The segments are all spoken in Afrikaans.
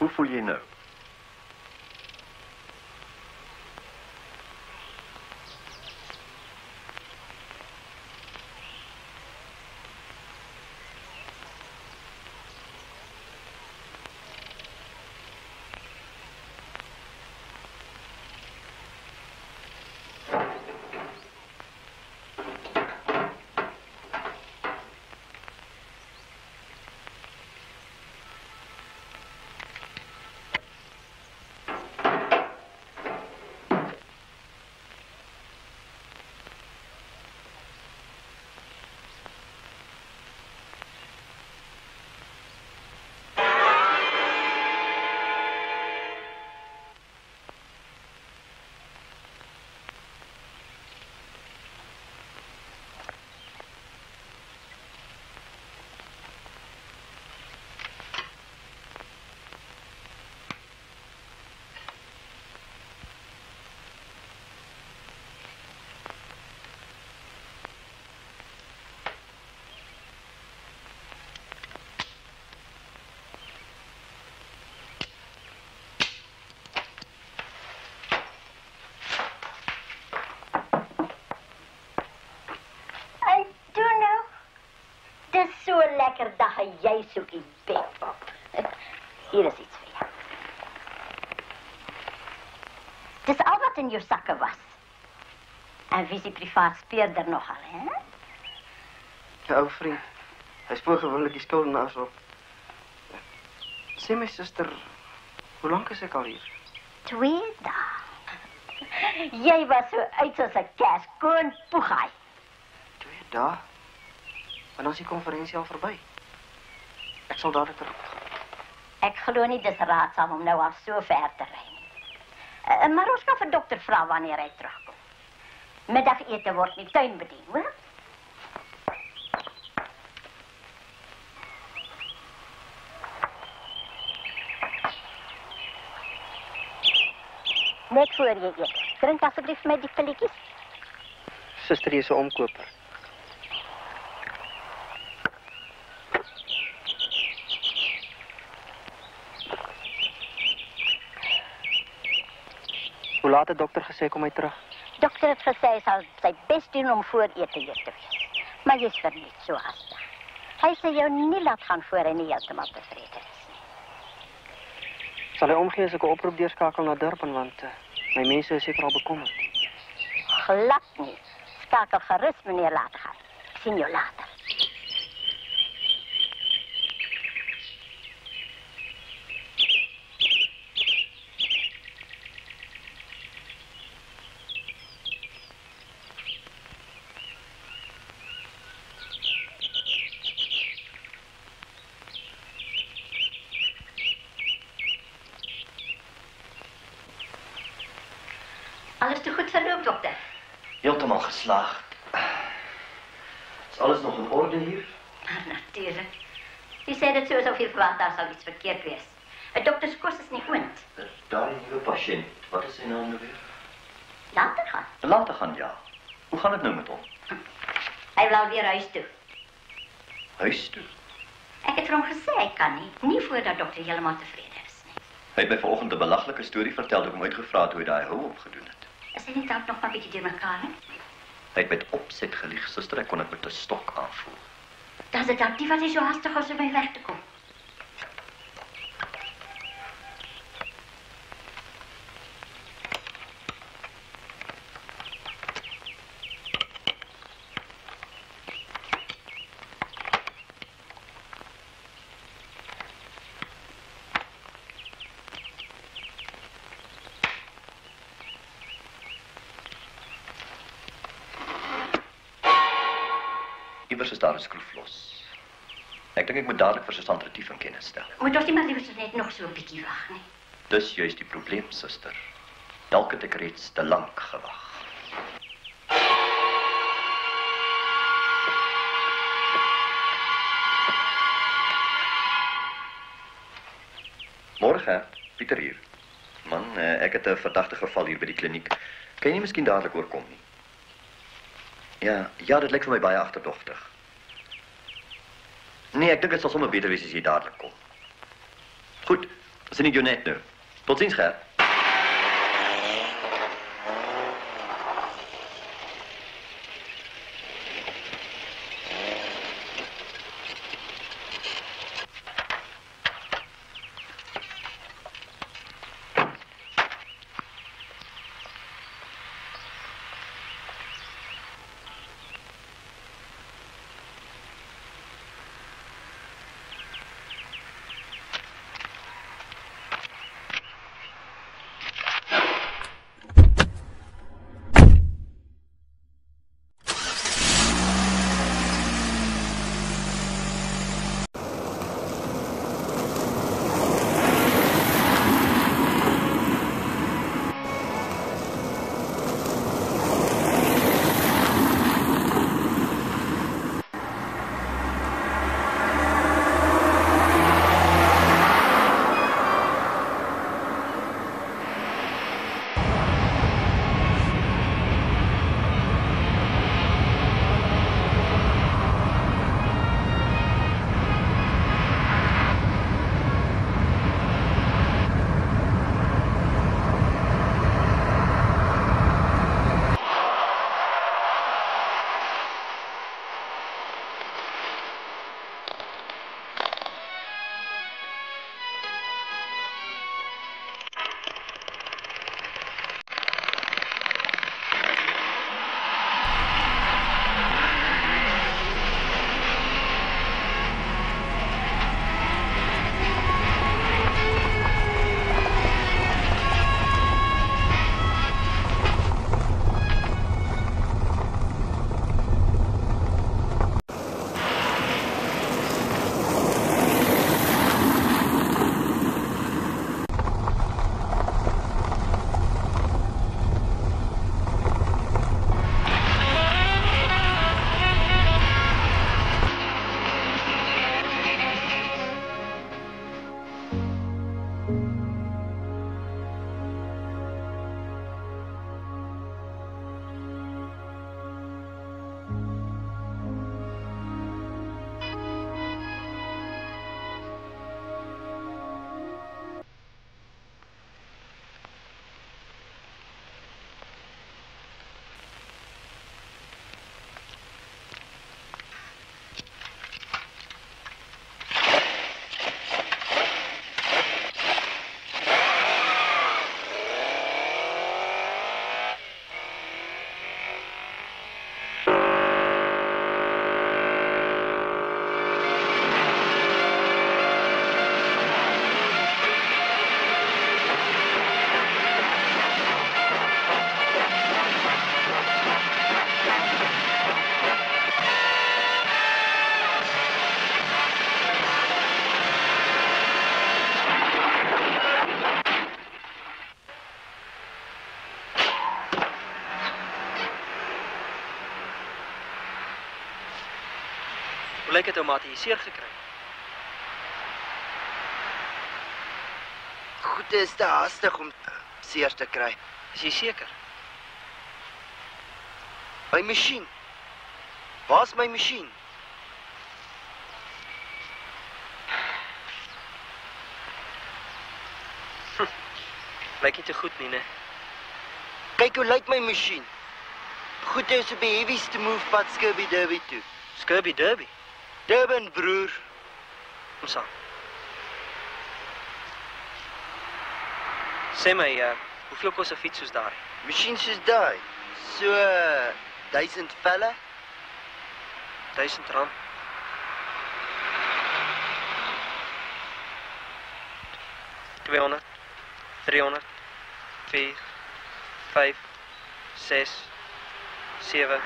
Hoe voel jy nou? So lekker dat jy soek die bekpap. Hier is iets vir jou. Dis al wat in jou sakke was. En wie is die privaat speurder nogal, hè? Ja, ou vriend. Hy spoor gewoonlik die skuldenaars op. Sê my suster, hoe lank is ek al hier? 2 dae. Jy was so uit soos 'n kerskoon poegaai. 2 dae? En dan is die konferensie al verby. Ek sal dadelik terug. Ek glo nie dis raadsaam om nou al so ver te ry nie. Maar ons kan vir dokter vra wanneer hy terugkom. Middagete word nie tuin bedien, hoor? Net voor jy eet. Drink asseblief met die pilletjies. Suster, jy is 'n omkoper. Hoe laat het dokter gesê kom hy terug? Dokter het gesê hy sal sy bes doen om voor ete hier te wees. Maar jy's verniet so hastig. Hy sê jou nie laat gaan voor hy nie heeltemal tevrede is nie. Sal hy omgee as ek 'n oproep deurskakel na Durban, want my mense is seker al bekommerd. Glad nie. Skakel gerus meneer later gaan. Ek sien jou later. Alles te goed verloop, dokter? Heeltemal geslaagd. Is alles nog in orde hier? Natuurlijk. U sê dit so asof jy verwag daar sal iets verkeerd wees. 'n Dokter se kos is nie oond. Daar die nuwe patiënt. Wat is sy naam nou weer? Later gaan. Later gaan, ja. Hoe gaan dit nou met hom? Hy wil weer huis toe. Huis toe? Ek het vir hom gesê hy kan nie voordat dokter heeltemal tevrede is nie. Hy het my vanoggend 'n belaglike storie vertel toe ek hom uitgevra het hoe hy daai hou opgedoen het. Is hy nie dalk nog maar 'n bietjie deurmekaar nie? Hy het met opset gelieg, suster, ek kon dit met 'n stok aanvoel. Dat is dalk die wat hy so hastig was om my weg te kom. Iewers is daar 'n skroef los. Ek dink ek moet dadelik vir Susan Retief in kennis stel. Moet ons nie maar liewer net nog so 'n bietjie wag nie. Dis juist die probleem, suster. Dalk het ek reeds te lank gewag. Môre, Pieter hier. Man, ek het 'n verdagte geval hier by die kliniek. Kan jy nie miskien dadelik oorkom nie? Ja, dit lyk vir my baie agterdogtig. Nee, ek dink dit sal sommer beter wees as jy dadelik kom. Goed, Sien ek jou net nou. Totsiens, Gert. Lyk het ou maat hier seer gekry. Goed is te haastig om seer te kry. Is jy seker? My masjien. Waar's my masjien? Lyk nie te goed nie, né? Kyk hoe lyk my masjien. Goed is op die heaviest move pad Skirby Derby toe. Skirby Derby? Durban, broer. Kom saam. Sê my, hoeveel kos 'n fiets soos daai? Masjien soos daai. So 1000 velle. R1000. 200, 300, 4, 5, 6, 7,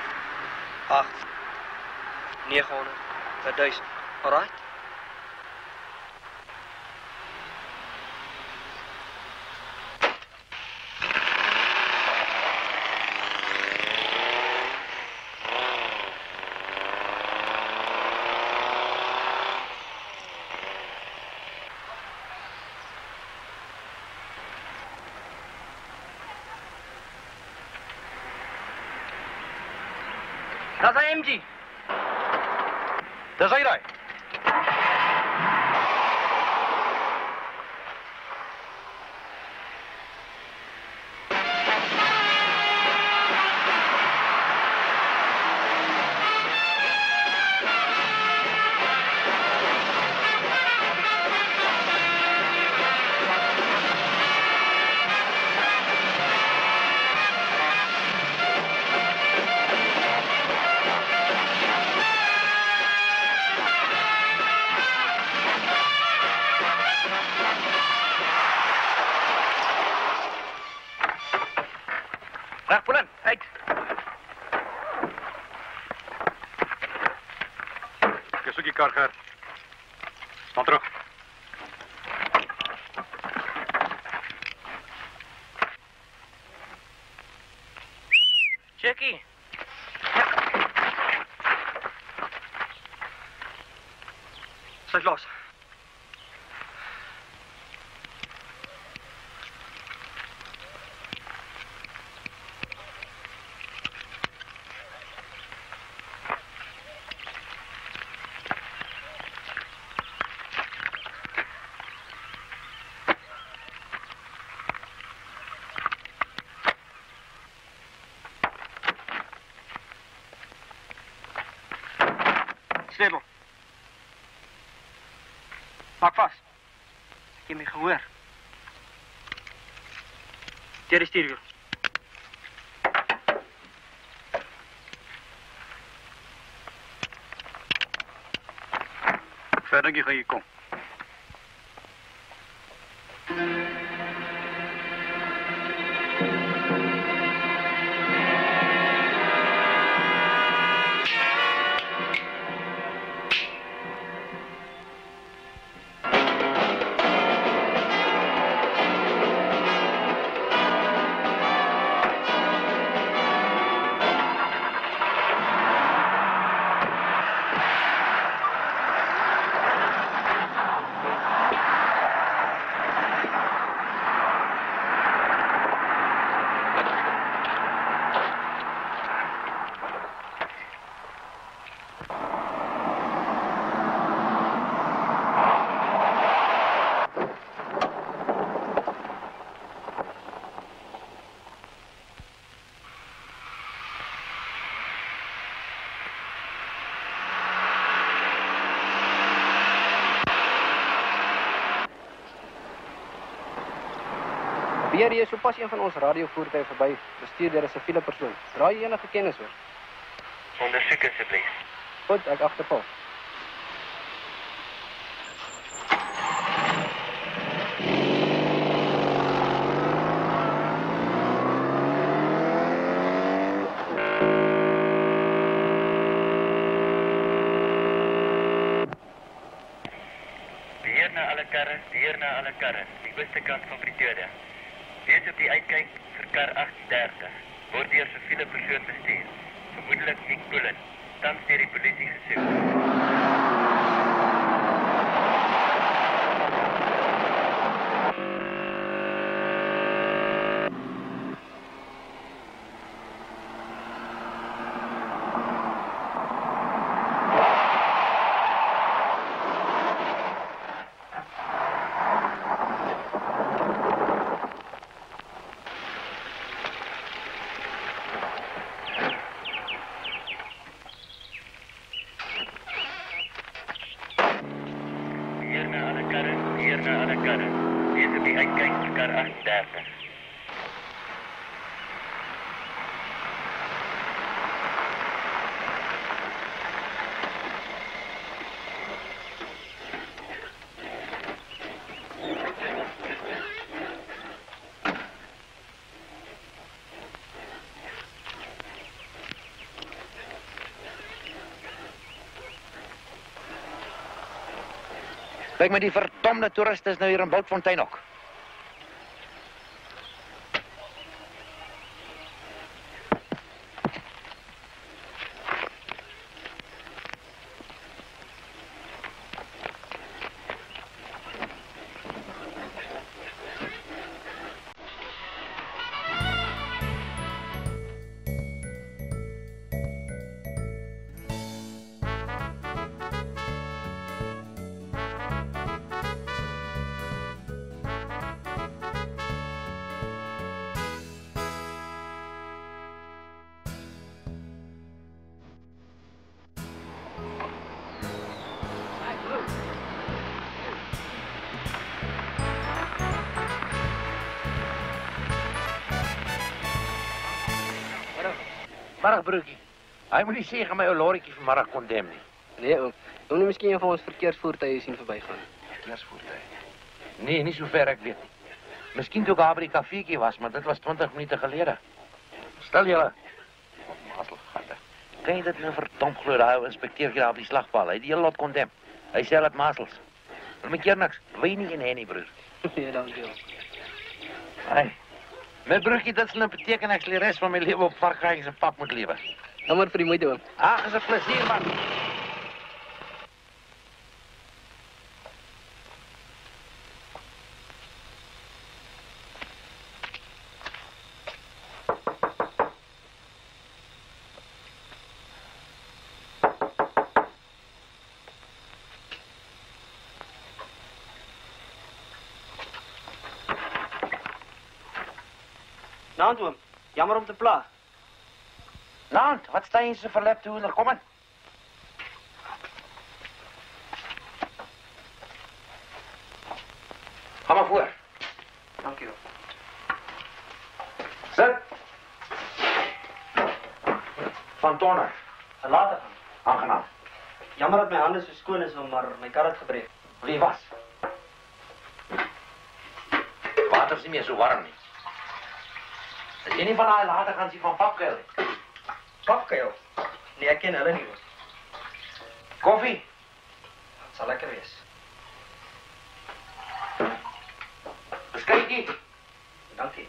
8, 900, 1000. Alright? Dis hy MG. Dis hy daai. Ek soek die kar, Gert. Staan terug. Jackie. Sy's los. Sleutel. Maak vas. Ek het my gehoor. Deur die stuurwiel. Verder gaan jy kom. Beheer, hier is sopas een van ons radiovoertuie verby, bestuur deur 'n siviele persoon. Draai jy enige kennis oor? Ondersoek asseblief. Goed, ek agtervolg. Beheer na alle karre, die ooste kant van Pretoria. Wees op die uitkyk vir kar 38, word deur siviele persoon bestuur, vermoedelik Nick Pullen, tans deur die polisie gesoek. Beheer na alle karre, wees op die uitkyk vir kar 38. Kyk maar, die verdomde toeriste is nou hier in Boutfontein ook. Middag, broekie. Hy moet nie sê, gaan my ou lorrietjie vanmiddag kondem nie. Nee, oom. Oom nie miskien een van ons verkeersvoertuie sien verbygaan. Verkeersvoertuie? Nee, nie sover ek weet nie. Miskien toe ek daar by die kafeetjie was, maar dit was 20 minute gelede. Stel julle. Mazzelgatte. Kan jy dit nou verdomp glo, daai inspekteur daar op die slagpaal? Hy het die hele lot kondem. Hy sê dat mazels. Maar met keer niks. Wy nie en hy nie, broer. Nee, dankie. Hey. Met broertjie, dit sal beteken ek sal die res van my lewe op varkens en pap moet lewe. Jammer vir die moeite, oom. Ag, is 'n plesier, man. Nou, oom. Jammer om te pla. Nant, wat sta jy so verlept toe? Kom aan. Ga maar voor. Dankie, oom. Sit. Van Tonner. Later gaan. Aangenaam. Jammer dat my hande so skoon is, maar my kar het gebreek. Wie was? Water is nie meer so warm nie. Is jy nie van daai later gaan sien van papkuil nie? Papkuil? Nee, ek ken hulle nie, oom. Koffie? Het sal lekker wees. Beskykie? Dankie.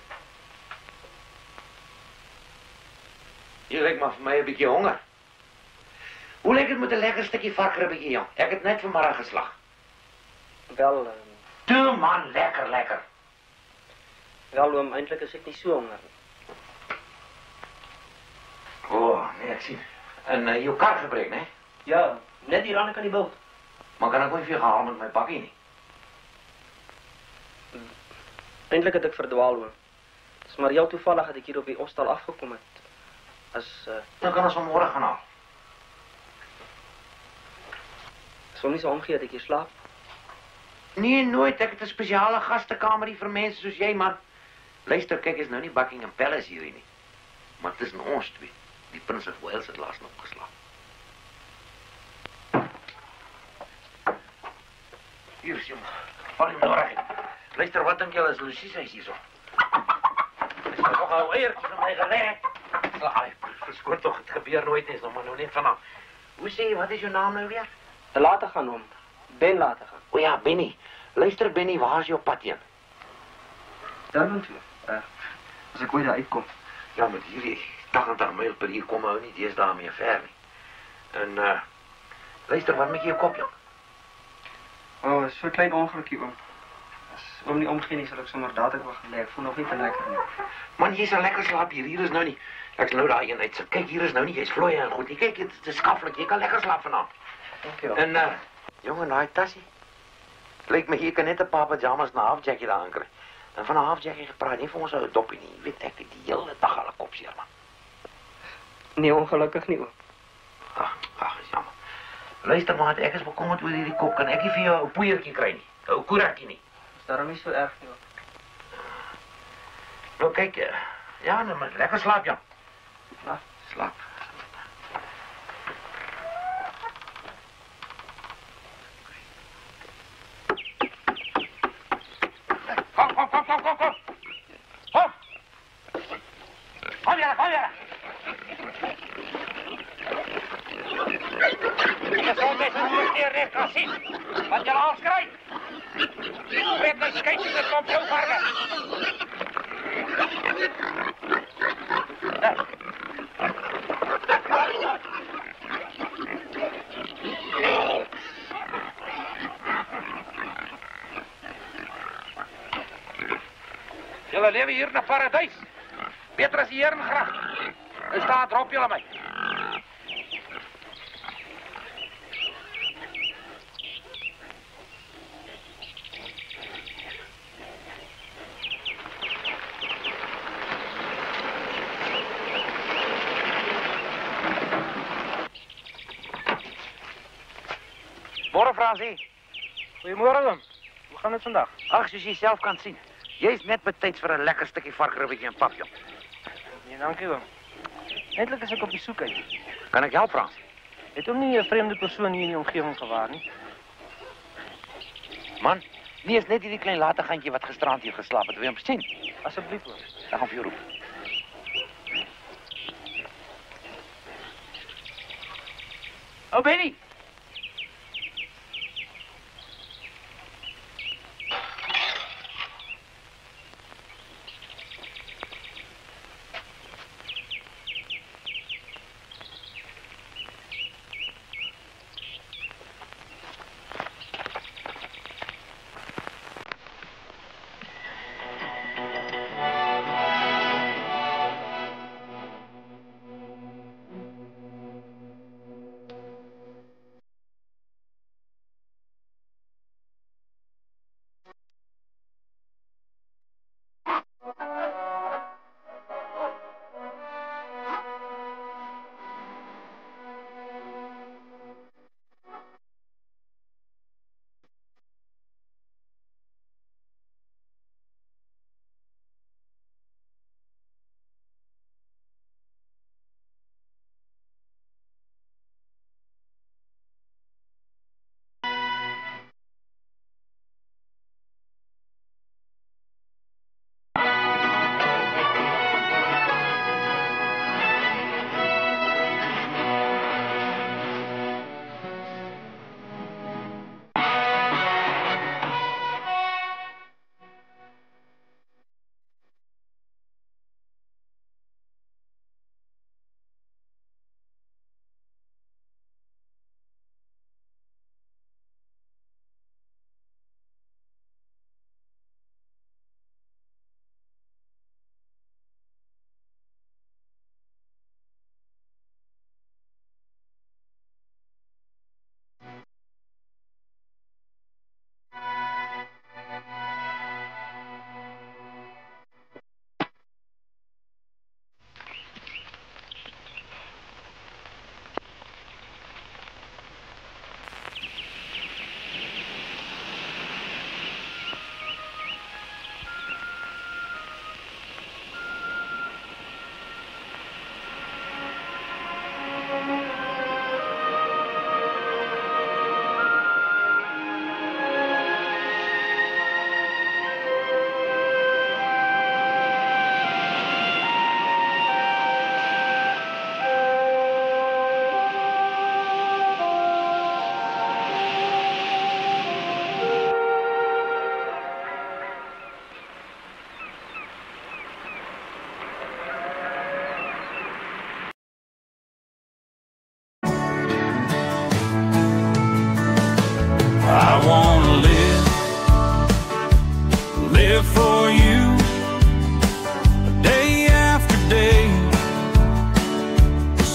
Jy lyk maar vir my 'n bietjie honger. Hoe lyk dit met 'n lekker stukkie varkribbetjie, jong? Ek het net vanmiddag geslag. Wel, Toe man, lekker. wel oom, eintlik is ek nie so honger nie. Nee, ek sien. En jou kar gebreek, né? Ja, net hier aan die bult. Maar kan ek nie vir jou gaan haal met my bakkie nie? Eintlik het ek verdwaal, oom. Dis maar heel toevallig dat ek hier op die hostel afgekom het. Dan kan ons vanmôre gaan haal. Sou nie so omgee dat ek hier slaap. Nee, nooit. Ek het 'n spesiale gastekamer hier vir mense soos jy, man. Luister, kyk, is nou nie Buckingham Palace hier nie. Maar tussen ons twee. Die Prins of Wales het laas nog geslaap. Hier is jong. Val hem nodig. Luister, wat dink jy is Lucies huis hierso? Is er nog 'n eiertjie van my gelê? Ai, verskoon tog, het gebeur nooit eens, nog maar nou net vanaf. Hoe sê jy, wat is jou naam nou weer? Te later gaan, oom. Ben later gaan. O ja, Benny. Luister, Benny, waar is jou pad heen? Durban toe. As ek ooit daar uitkom. Ja, met hierdie 80 myl per uur kom hou nie deesdae meer ver nie. En luister, wat met jou kop, jong? Oh, so 'n klein ongelukkie, oom. As oom nie omgee nie, sal ek sommer dadelik wag lê. Ek voel nog nie te lekker nie. Man, jy sal lekker slaap hier. Hier is nou nie. Ek sal nou daai een uitsit. Kyk, hier is nou nie. Jy's vloeie en goed. Jy kyk, dit is skaflik. Jy kan lekker slaap vanaand. Dankie, oom. En jongen, daai tassie. Lyk my hier kan net 'n paar pyjamas na halfjackie daar aankry. En van 'n halfjackie gepraat, nie vir ons ou doppie nie. Jy weet ek het die hele dag al 'n kop seer, man. Nee, ongelukkig nie, oom. Ag, is jammer. Luister maar, ek is bekommerd oor hierdie kop. Kan ek nie vir jou 'n poeiertjie kry nie? 'n koerakkie nie. Is daarom nie so erg nie, oom. Nou kyk, ja, nou maar lekker slaap, Jan. Ja. Slaap. Kom. Kom hier. Je zal met een moeder recht gaan zien. Wat je al schrijft. Weet dat scheetje, dat komt zo varken. Jullie leven hier in het paradijs. Beter als hier in de gracht. Dus daar drop jullie mee. Morgen, Fransie. Goeiemôre, oom. Hoe gaan dit vandag? Ag, soos jy self kan sien. Jy's net betyds vir 'n lekker stukkie varkribbetjie en pap, jong. Nee, dankie, oom. Eintlik is ek op die soek uit. Kan ek help, Frans? Het hom nie 'n vreemde persoon hier in die omgewing gewaar nie? Man, nie is net hierdie klein lategantjie wat gisterand hier geslaap het. Wil jy hom sien? Asseblief, oom. Ek gaan vir jou roep. Oh, Benny.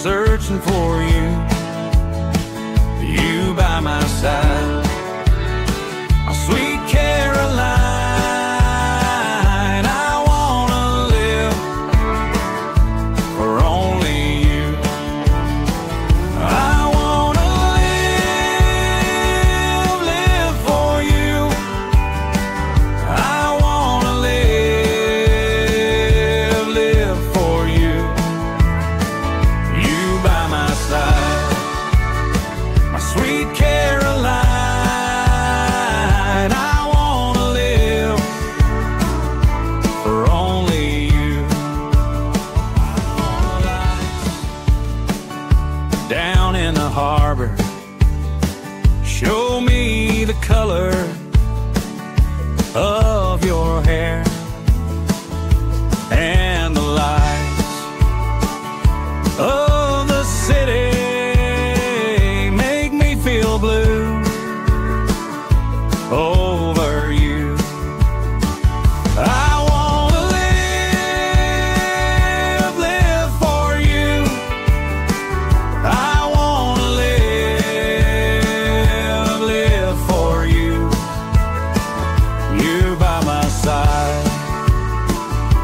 searching for you, you by my side, my sweet Caroline. I wanna live for only you. I wanna live for you. I wanna live for you. You by my side, my sweet Caroline. I wanna live for only you. Down in the harbor, show me the color of your hair and the lights of the city make me feel blue over you. I wanna live for you. I wanna live for you. You by my side,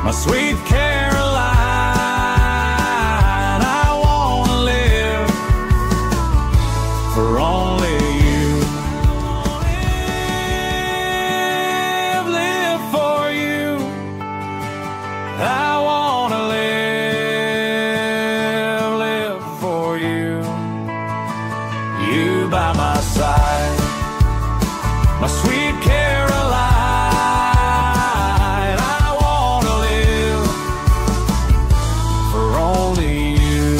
my sweet Caroline. I wanna live for only you. Live for you. I wanna live for you. You by my side, my sweet Caroline. I wanna live for only you.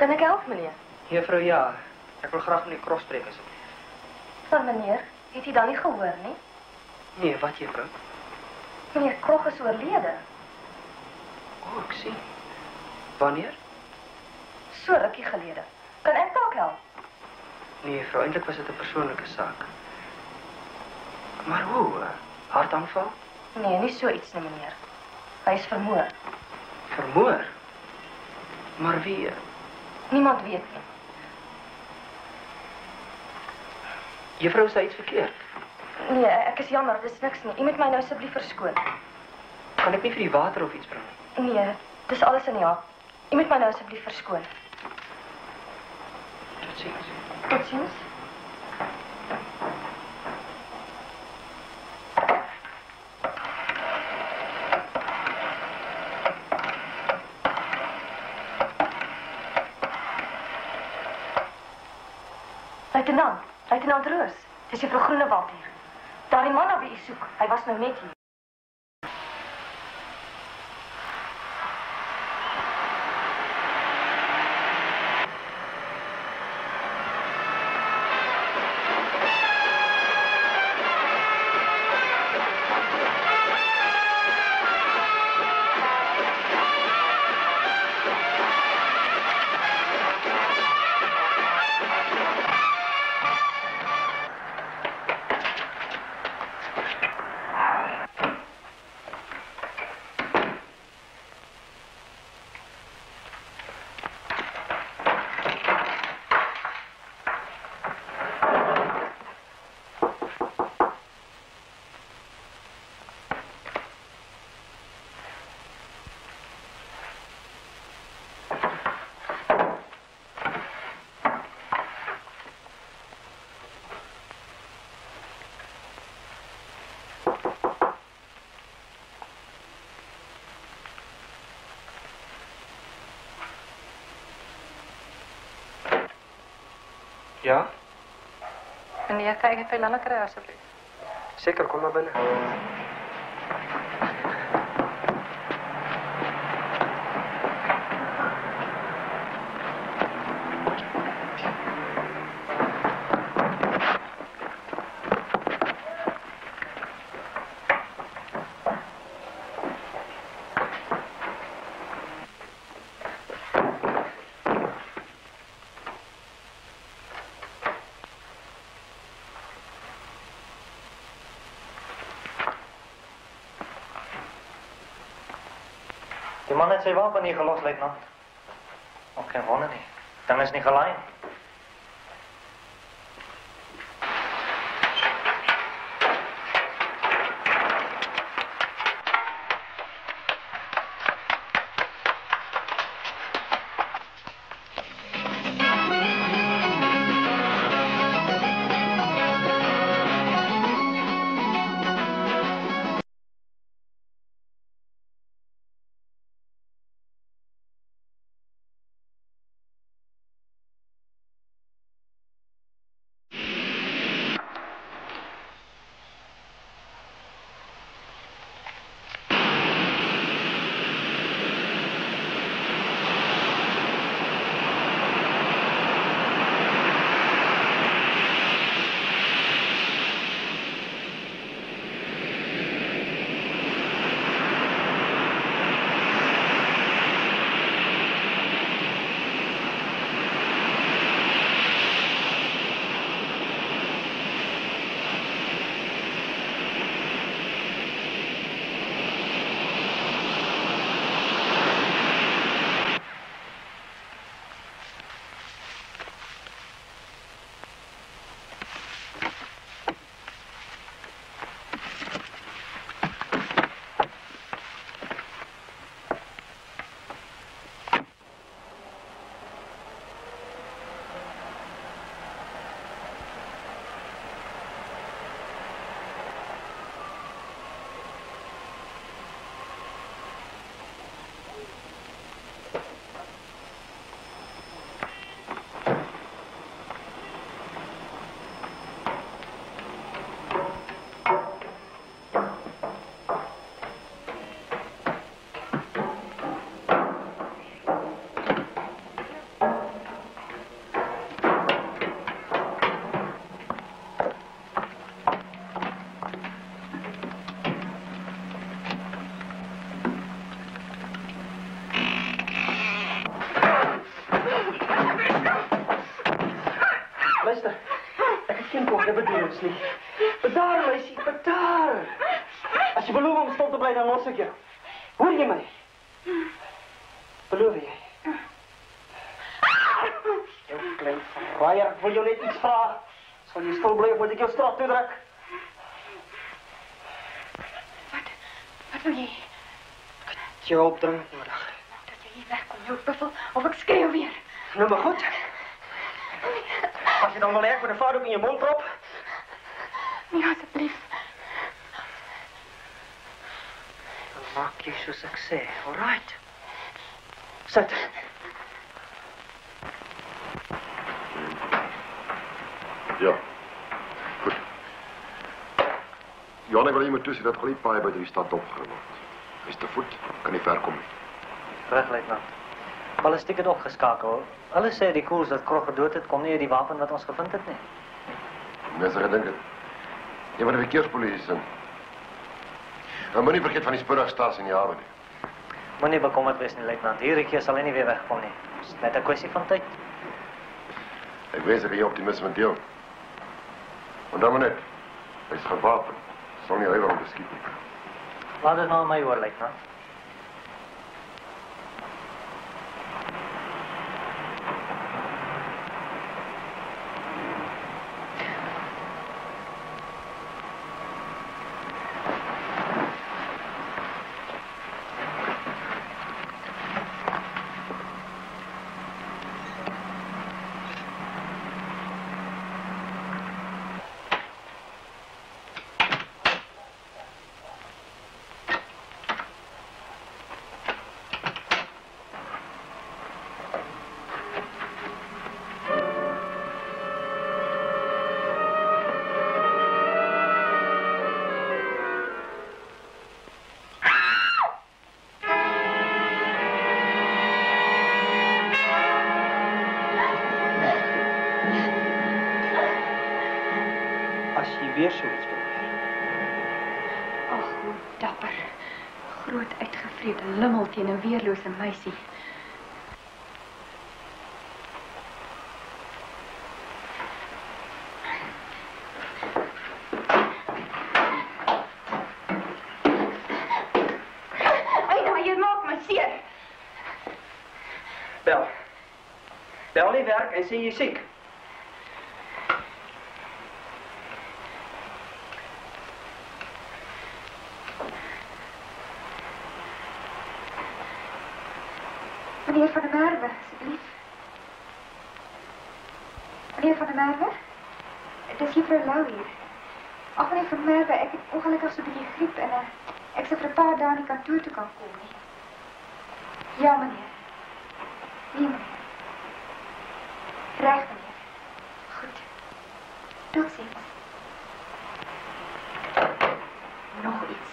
Kan ek help, meneer? Juffrou, ja. Ek wil graag met die Cross spreek asseblief. Van meneer, het u dan nie gehoor nie? Nee, wat juffrou? Meneer Krog is oorlede. O, ek sien. Wanneer? So rukkie gelede. Kan ek dalk help? Nee, juffrou, eintlik was dit 'n persoonlike saak. Maar hoe? Hartaanval? Nee, nie so iets nie, meneer. Hy is vermoor. Vermoor? Maar wie? Niemand weet nie. Juffrou, is daar iets verkeerd? Nee, ek is jammer, dis niks nie. U moet my nou asseblief verskoon. Kan ek nie vir die water of iets bring? Nee, dis alles in die hand. U moet my nou asseblief verskoon. Totsiens. Totsiens. Luitenant Roos, dis juffrou Groenewald hier. Daardie man na wie u soek, hy was nou net hier. Ja? Meneer, kan ek vir Lana kry asseblief? Seker, kom maar binne. Die man het sy wapen hier gelos, luitenant. Ook geen wonder nie. Dan is nie gelaai. Leslie. Bedaar, meisie, bedaar. As jy beloof om stil te bly, dan los ek jou. Hoor jy my? Beloof jy? Jou klein verraaier, ek wil jou net iets vra. Sal jy stil bly of moet ek jou straf toedruk? Wat wil jy? Ek het jou hulp dringend nodig. Dat jy hier wegkom, jou buffel, of ek skreeuw weer. Nou maar goed. As jy dan wil hê met 'n vaardoek in jou mond prop. Nee, asseblief. Dan maak jy soos ek sê, alright? Sit. Ja. Goed. Johan, ek wil jy moet toesien dat gliepaai by die stad opgeruim word. Hy's te voet, kan nie ver kom nie. Reg, luitenant. Ballistiek het opgeskakel. Hulle sê die koers dat Krog gedood het, kom nie uit die wapen wat ons gevind het nie. Mense gedink het. Een van die verkeerspolisie sin. En moenie vergeet van die spoorwegstasie in die hawe nie. Moenie bekommerd wees nie, luitenant. Hierdie keer sal hy nie weer wegkom nie. Dis net 'n kwessie van tyd. Ek wens ek jy optimisme deel. Onthou maar net, hy's gewapen. Sal nie huiwer om te skiet nie. Laat dit nou aan my hoor, luitenant. Weer zoiets probeer. Ag, hoe dapper. Groot uitgevrede lummel teen 'n weerlose meisie. Ai, jy maak my seer. Bel. Bel die werk en sê jy siek. Meneer van der Merwe, alsjeblieft. Meneer van der Merwe? Het is juffrouw Lau hier. Ach, meneer van der Merwe, ek het ongelukkig so 'n bietjie griep en ek sal vir 'n paar dae in die kantoor toe kan kom nie. Ja, meneer. Nee, meneer. Reg, meneer. Goed. Totsiens. Nog iets.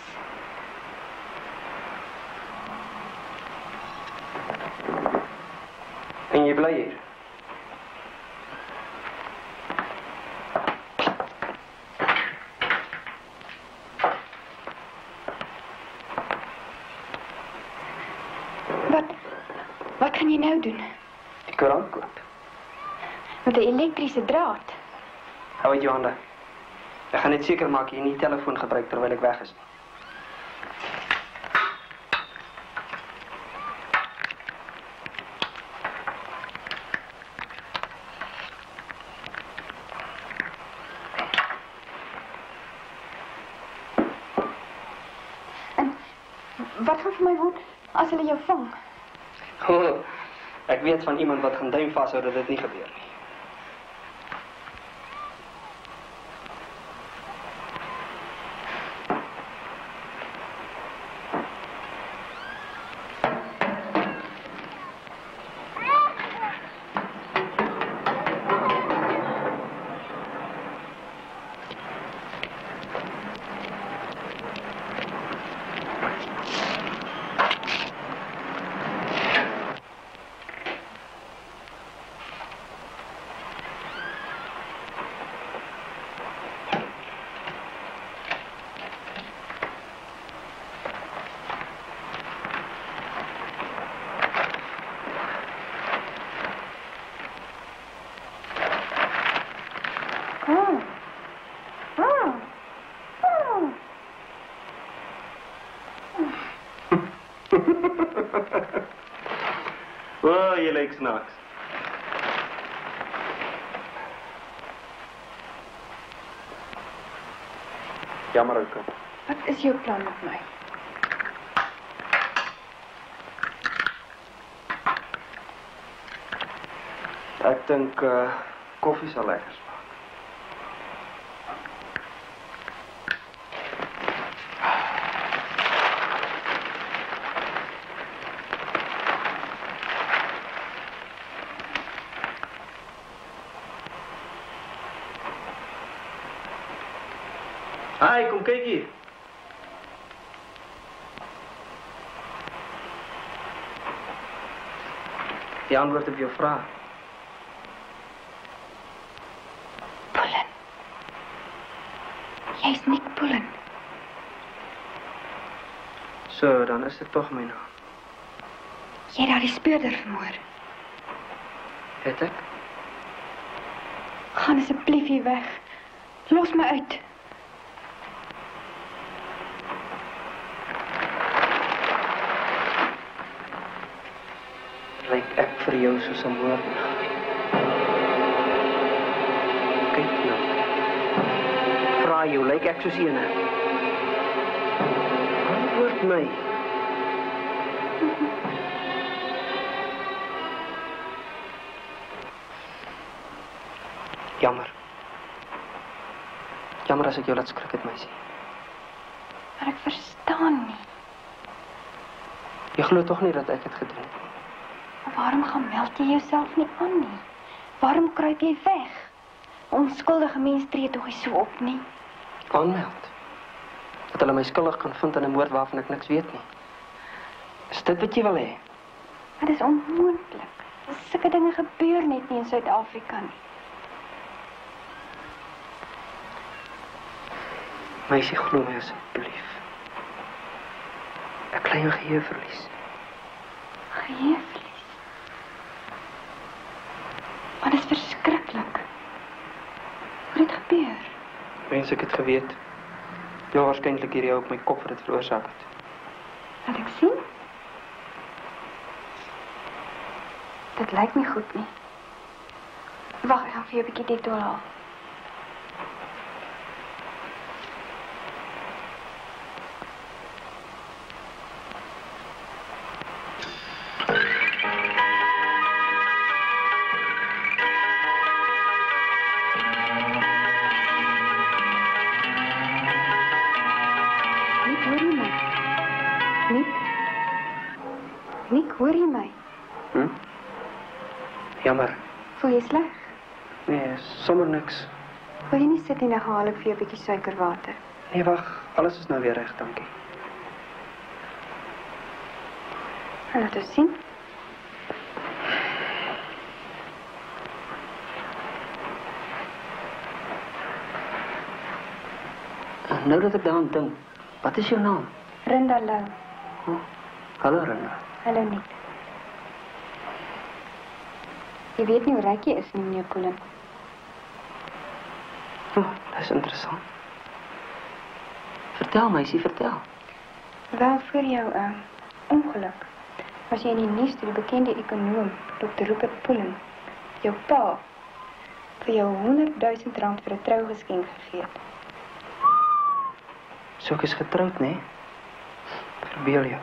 En jy bly hier. Wat gaan jy nou doen? Die koerant koop. Met 'n elektriese draad. Hou uit jou hande. Ek gaan net seker maak jy nie telefoon gebruik terwyl ek weg is nie. Wat gaan vir my word as hulle jou vang? Oh, ek weet van iemand wat gaan duim vashou dat dit nie gebeur nie. O, jy lyk snaaks. Jammer, ouke. Wat is jou plan met my? Ek dink koffie sal lekker smaak. Hi, kom kyk hier. Die antwoord op jou vraag. Pullen. Jy's Nick Pullen. So, dan is dit tog my naam. Jy het daardie speurder vermoor. Het ek? Gaan asseblief hier weg. Los my uit. Lyk ek vir jou soos 'n moordenaar? Kyk nou. Vra jou, lyk ek soos eene? Antwoord my. Jammer. Jammer as ek jou laat skrik het, meisie. Maar ek verstaan nie. Jy glo tog nie dat ek het gedoen het nie. Waarom gaan meld jy jouself nie aan nie? Waarom kruip jy weg? Onskuldige mens tree tog nie so op nie. Aanmeld. Dat hulle my skuldig kan vind aan 'n moord waarvan ek niks weet nie. Is dit wat jy wil hê? Dit is onmoontlik. Sulke dinge gebeur net nie in Suid-Afrika nie. Meisie, glo my asseblief. Ek kry 'n geheueverlies. Geheueverlies? Maar dit is verskriklik. Wat het gebeur? Mens, ek het geweet. Jy was waarskynlik hier op my kop wat dit veroorsaak het. Laat ek sien. Dit lyk nie goed nie. Wag, ek gaan vir jou 'n bietjie Dettol haal. Nick, hoor jy my? Jammer. Voel jy sleg? Nee, sommer niks. Wil jy nie sit en dan haal ek vir jou 'n bietjie suikerwater? Nee, wag. Alles is nou weer reg, dankie. Laat ons sien. Nou dat ek daaraan dink, wat is jou naam? Rinda Lou. Hallo, Rinda. Hallo, Nick. Jy weet nie hoe ryk jy is nie, meneer Pullen. Dat is interessant. Vertel, meisie, vertel. Wel, voor jou ongeluk was jy in die nuus toe die bekende ekonoom, Dr. Rupert Pullen, jou pa, vir jou R100.000 vir 'n trougeskenk gegee het. So ek is getroud, nee? Verbeel jou.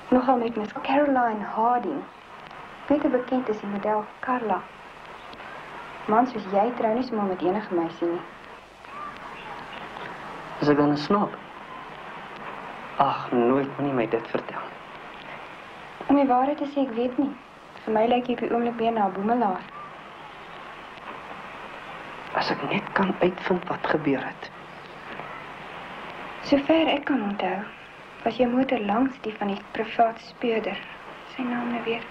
Nogal met Miss Caroline Harding. Beter bekend as die model Carla. Man soos jy trou nie sommer met enige meisie nie. Is ek dan 'n snop? Ag, nooit moenie my dit vertel. Om die waarheid te sê, ek weet nie. Vir my lyk jy op die oomblik meer na 'n boemelaar. As ek net kan uitvind wat gebeur het. Sover ek kan onthou, was jou motor langs die van die privaat speurder. Sy naam nou weer.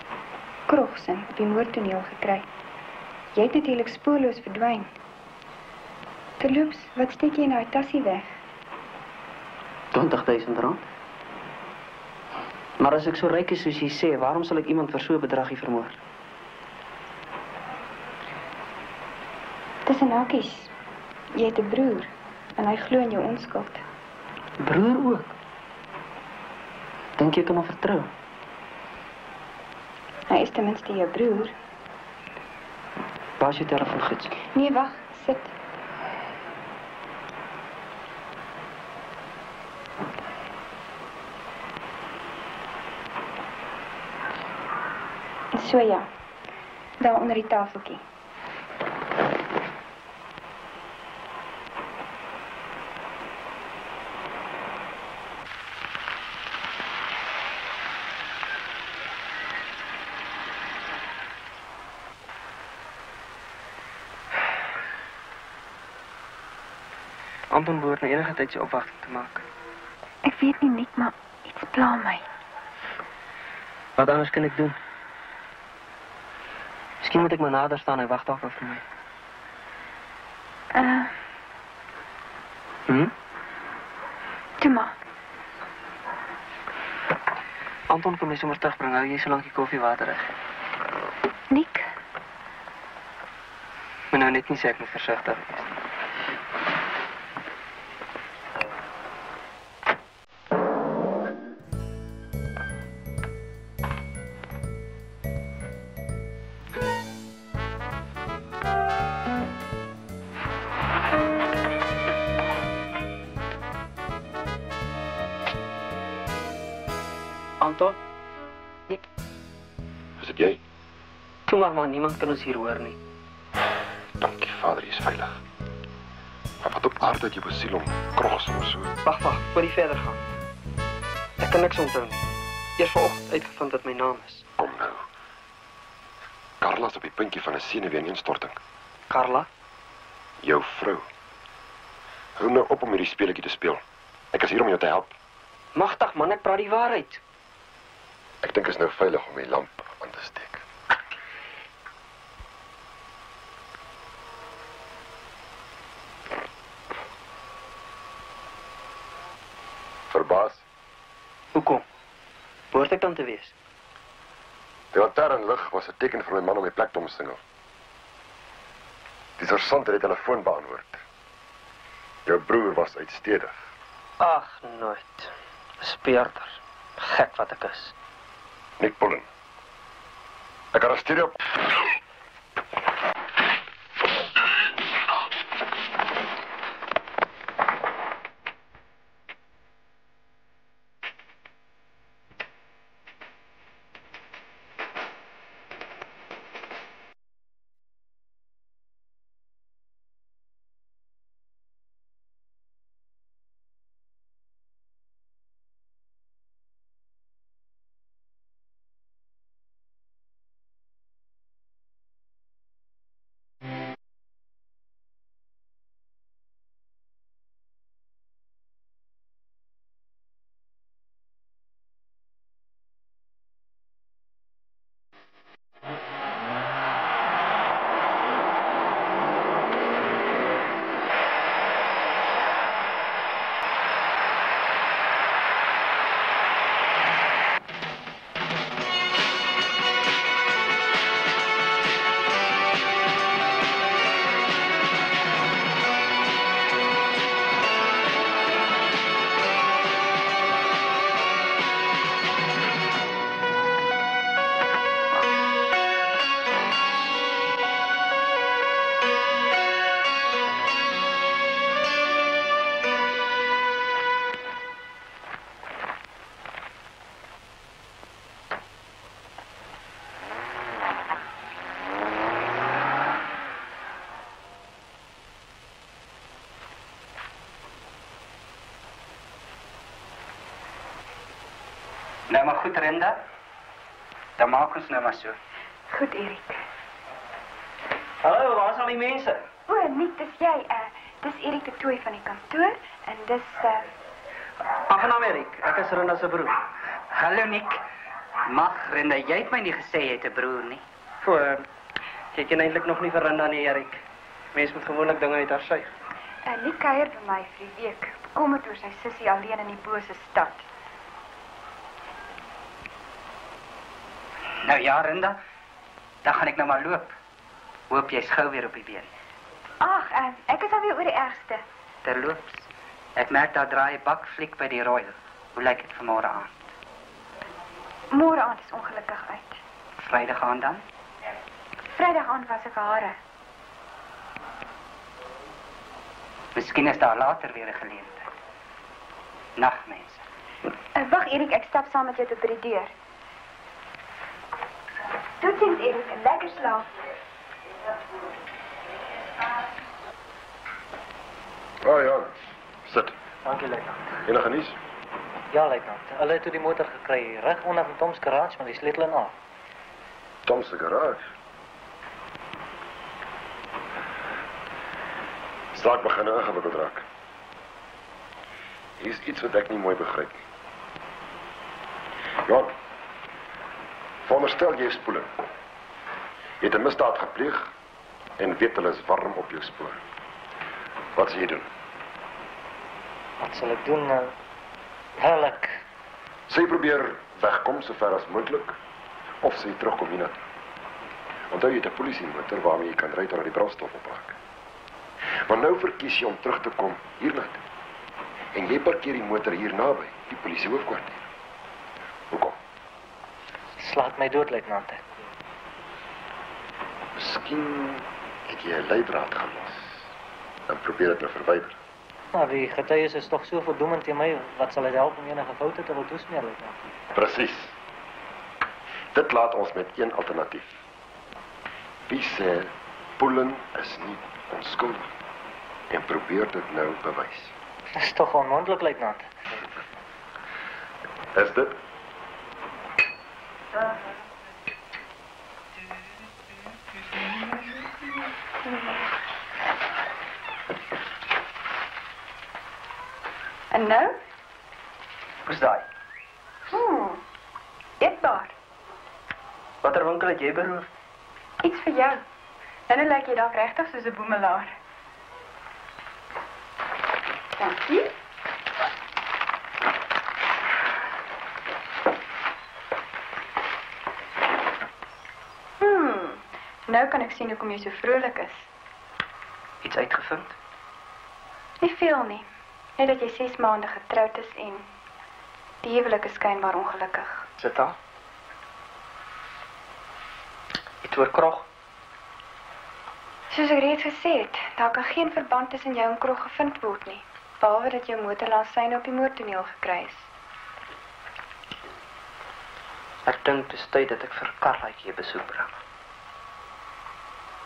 Krogsen op die moordtoneel gekry. Jy het natuurlik spoorloos verdwyn. Terloops, wat steek jy in daai tassie weg? R20.000. Maar as ek so ryk is soos jy sê, waarom sal ek iemand vir so 'n bedragie vermoor? Tussen hakies. Jy het 'n broer en hy glo in jou onskuld. Broer ook? Dink jy kan hom vertrou? Hy is ten minste jou broer. Waar is jou telefoongids? Nee, wag, sit. So ja, daar onder die tafeltjie. Anton behoort na enige tyd sy opwagting te maak. Ek weet nie, Nick, maar iets pla my. Wat anders kan ek doen? Miskien moet ek maar nader staan en wag dalk vir my. Toe maar. Anton kom my sommer terugbring, hou jy so lank die koffiewater reg. Nick? Maar nou net nie sê ek moet versigtig wees. Anton? Is dit jy? Toe maar, niemand kan ons hier hoor nie. Dankie, Vader, jy is veilig. Maar wat op aarde het jy besiel om krogs of so? Wag, voor jy verder gaan. Ek kan niks onthou nie. Eers vanoggend uitgevind wat my naam is. Kom nou. Carla is op die puntjie van 'n senuweeinstorting. Carla? Jou vrou. Hou nou op om hierdie speletjie te speel. Ek is hier om jou te help. Magtig man, ek praat die waarheid. Ek dink is nou veilig om die lamp aan te steek. Verbaas? Hoekom? Behoort ek dan te wees? Die lanternlig was 'n teken vir my man om die plek te omsingel. Die sergeant het die telefoon beantwoord. Jou broer was uitstedig. Ag, nooit. Speurder. Gek wat ek is. Nick Pullen. Ek arresteer jou. Nou maar goed, Renda. Dan maak ons nou maar so. Goed, Erik. Hallo, waar is al die mense? O, Nick, dis jy. Dis Erik de Tooy van die kantoor en dis Aangenaam, Erik. Ek is Renda se broer. Hallo, Nick. Mag, Renda, jy het my nie gesê jy het 'n broer nie. Jy ken eintlik nog nie vir Renda nie, Erik. Mens moet gewoonlik dinge uit haar suig. Nick kuier by my vir die week. Bekommerd oor sy sussie alleen in die bose stad. Nou ja, Renda, dan gaan ek nou maar loop. Hoop jy's gou weer op die been. Ag, ek is alweer oor die ergste. Terloops, ek merk daar draai 'n bakfliek by die Royal. Hoe lyk dit vanmôre aan? Môre aand is ongelukkig uit. Vrydag aan dan? Vrydag aand was ek hare. Miskien is daar later weer 'n geleentheid. Nag, mense. Wag Erik, ek stap saam met jou tot by die deur. Totsiens Erik, en lekker slaap. Ja, sit. Dankie, luitenant. Enige nuus? Ja, luitenant. Hulle het toe die motor gekry, reg onder van Tom se garage met die sleutel in haar. Tom se garage? Saak begin ingewikkeld raak. Hier is iets wat ek nie mooi begryp nie. Ja, veronderstel jy spoeling. Jy het 'n misdaad gepleeg en weet hulle is warm op jou spoor. Wat sal jy doen? Wat sal ek doen? Heerlik. Sy probeer wegkom so ver as moontlik of sy terugkom hiernatoe. Onthou jy het 'n polisiemotor waarmee jy kan ry tot die brandstof opraak. Maar nou verkies jy om terug te kom hiernatoe. En jy parkeer die motor hier naby, die polisiehoofkwartier. Hoekom? Slaat my dood, luitenant. Miskien het jy 'n leidraad gelos en probeer dit nou verwyder. Maar die getuies is tog so verdoemend teen my, wat sal dit help om enige foute te wil toesmeer, luitenant? Presies. Dit laat ons met een alternatief. Wie sê Pullen is nie onskuldig en probeer dit nou bewys. Dat is toch onmoontlik, luitenant. Is dit? En nou? Wat is daai? Eetbaar. Watter winkel het jy beroof? Iets vir jou. En nou lyk jy dalk regtig soos 'n boemelaar. Dankie. Nou kan ek sien hoekom jy so vrolik is. Iets uitgevind? Nie veel nie. Net dat jy 6 maande getroud is en die huwelik is skynbaar ongelukkig. Sit daar. Iets oor krog? Soos ek reeds gesê het, daar kan geen verband tussen jou en krog gevind word nie, behalwe dat jou motor langs syne op die moordtoneel gekry is. Ek dink dit is tyd dat ek vir Karlaitjie 'n besoek bring.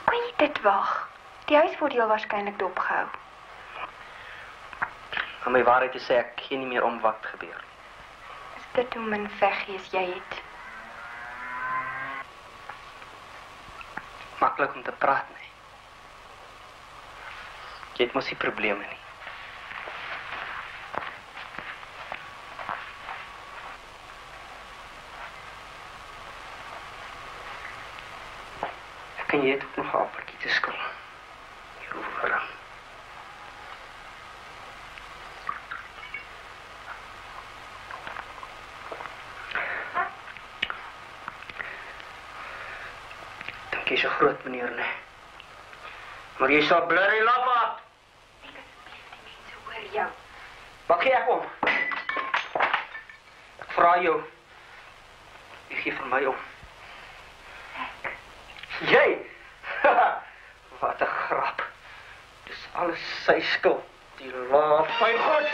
Kon jy dit wag? Die huis word heel waarskynlik dopgehou. Om my waarheid te sê, ek gee nie meer om wat gebeur. Is dit hoe min veggies jy het? Maklik om te praat, nee. Jy het mos nie probleme nie. Ek kan jy het ook nog 'n appeltjie te skil. Jy hoef verlang. Dink jy's 'n groot meneer, nee. Maar jy sal blurry lafaat. Hoor jou. Wat gee ek om? Ek vra jou. Jy gee vir my om. Jy? Wat 'n grap. Dis alles sy skuld. Die laat fyn goed.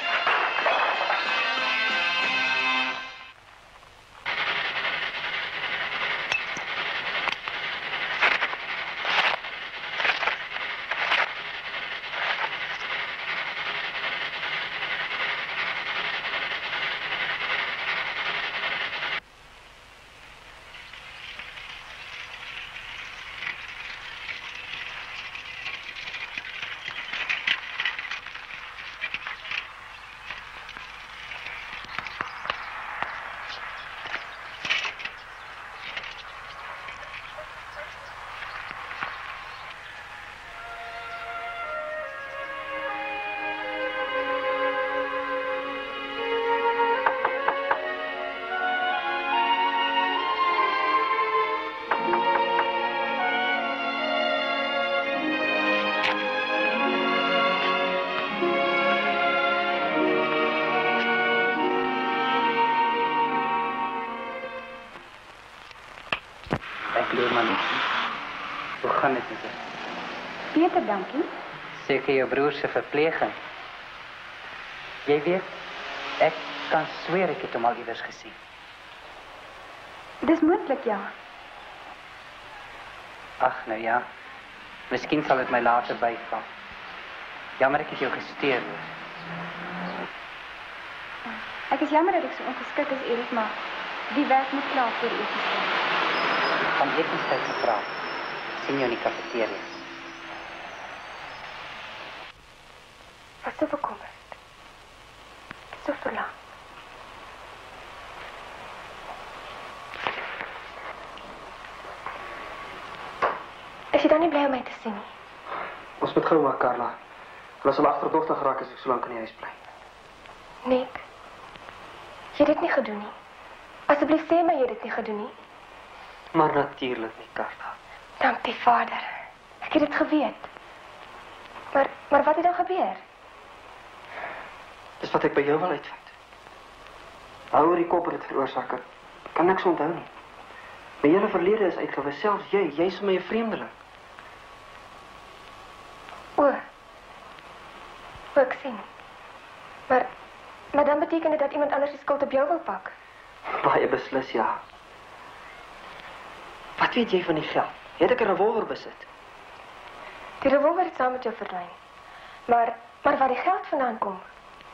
Glo maar niet. Hoe gaan het met je? Beter, dankie. Zeker je broer se verpleging. Jy weet, ek kan sweer ek het hom al iewers gesien. Dis moontlik, ja. Ag, nou ja. Miskien sal dit my later byval. Jammer ek het jou gesteer. Ek is jammer dat ek so ongeskik is, Erik, maar die werk moet klaar voor etenstyd. Van etenstyd gevra. Sien jou in die cafeteria. Wat so bekommerd. So verlang. Is jy dan nie bly om my te sien nie? Ons moet gou maak, Carla. Hulle sal agterdogtig geraak as ek so lank in die huis bly. Nick, jy het dit nie gedoen nie. Asseblief sê my jy het dit nie gedoen nie. Maar natuurlik nie, Carla. Dankie, Vader. Ek het dit geweet. Maar wat het dan gebeur? Dis wat ek by jou wil uitvind. Hou oor die kop wat dit veroorsaak het. Ek kan niks onthou nie. My hele verlede is uitgewis, selfs jy's vir my 'n vreemdeling. O, ek sien. Maar dan beteken dit dat iemand anders die skuld op jou wil pak. Baie beslis, ja. Wat weet jy van die geld? Het ek 'n revolver besit? Die revolver het saam met jou verdwyn. Maar waar die geld vandaan kom?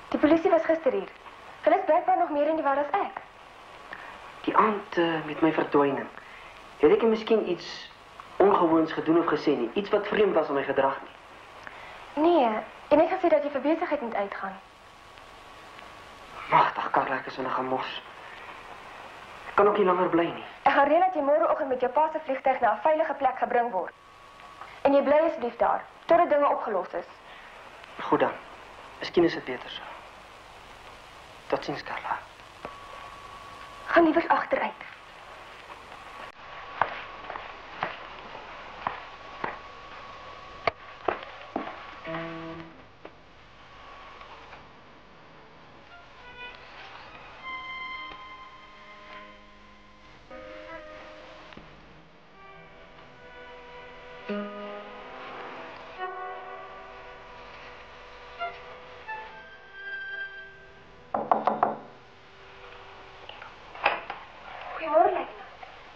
Die polisie was gister hier. Hulle is blijkbaar nog meer in die war as ek. Die aand met my verdwyning. Het ek miskien iets ongewoons gedoen of gesê nie? Iets wat vreemd was aan my gedrag nie? Nee, jy het gesê dat jy vir besigheid moet uitgaan. Magtig, Carla, ek is in 'n gemors. Ek kan ook nie langer bly nie. Ek gaan reël dat jy môreoggend met jou pa se vliegtuig na 'n veilige plek gebring word. En jy bly asseblief daar, totdat dinge opgelos is. Goed dan. Miskien is dit beter so. Totsiens, Carla. Gaan liewer agteruit.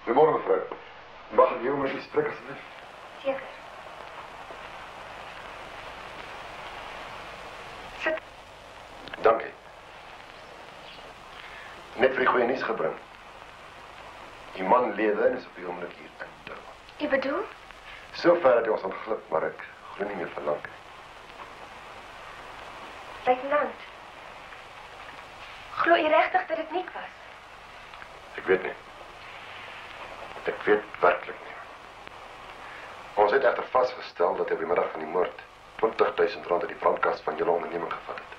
Goedemorgen, mevrouw. Mag ik jou met u spreken, alsjeblieft? Zeker. Sit. Dank u. Net vir die goeie nuus gebring. Die man lewe en is op die oomblik hier in Durban. Jy bedoel? Sover het hy ons ontglip, maar ek glo nie meer verlang. Luitenant. Glo jy regtig dat dit Nick was? Ek weet nie. Ek weet werklik nie. Ons het echter vastgestel dat hy op die middag van die moord R20.000 uit die brandkas van julle onderneming gevat het.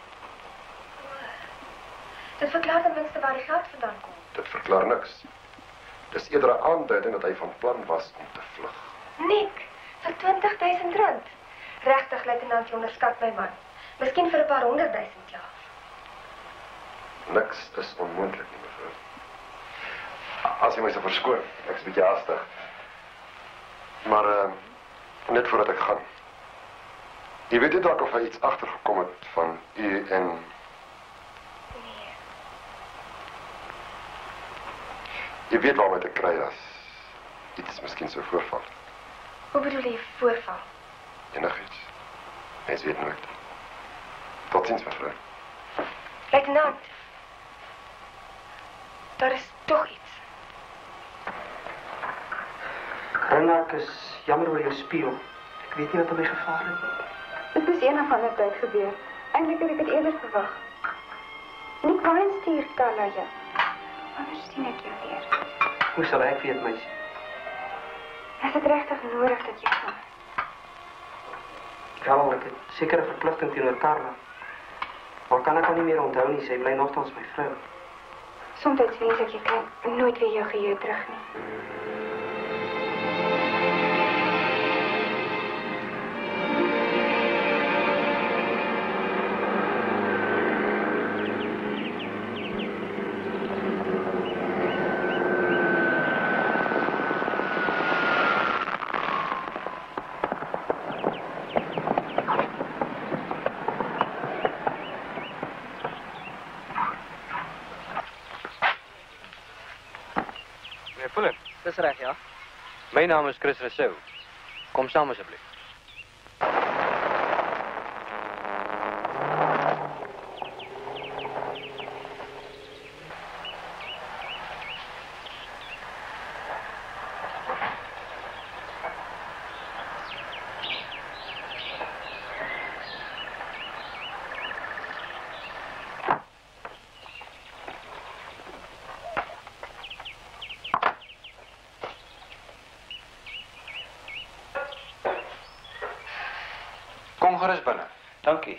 Dit verklaar ten minste waar die geld vandaan kom. Dit verklaar niks. Dis eerder 'n aanduiding dat hy van plan was om te vlug. Nick, vir R20.000. Regtig, luitenant, jy onderskat my man. Miskien vir 'n paar R100.000, ja. Niks is onmoontlik nie, mevrou. As jy my sou verskoon, ek is 'n bietjie haastig. Maar net voordat ek gaan. Jy weet nie dalk of hy iets agtergekom het van u en... Nee. Jy weet waarmee te kry as iets miskien so voorval. Hoe bedoel jy voorval? Enigiets. Mens weet nooit. Tot ziens, mevrou. Luitenant. Daar is toch iets. Rinna, ek is jammer oor jou spieël. Ek weet nie wat aan my gevaar het. Dit moes een of ander tyd gebeur. Eintlik het ek dit eerder verwag. Nick Ryan stuur Carla jou. Anders sien ek jou weer. Hoe sal ek weet, meisie? Is dit regtig nodig dat jy gaan? Ja, ek het sekere verpligting teenoor Carla. Maar kan ek haar nie meer onthou nie, sy bly nogtans my vrou. Soms wens ek jy kry nooit weer jou geheue terug nie. Poelen. Dis reg, ja. My naam is Chris Rousseau. Kom saam asseblief. Kom gerus binne. Dankie.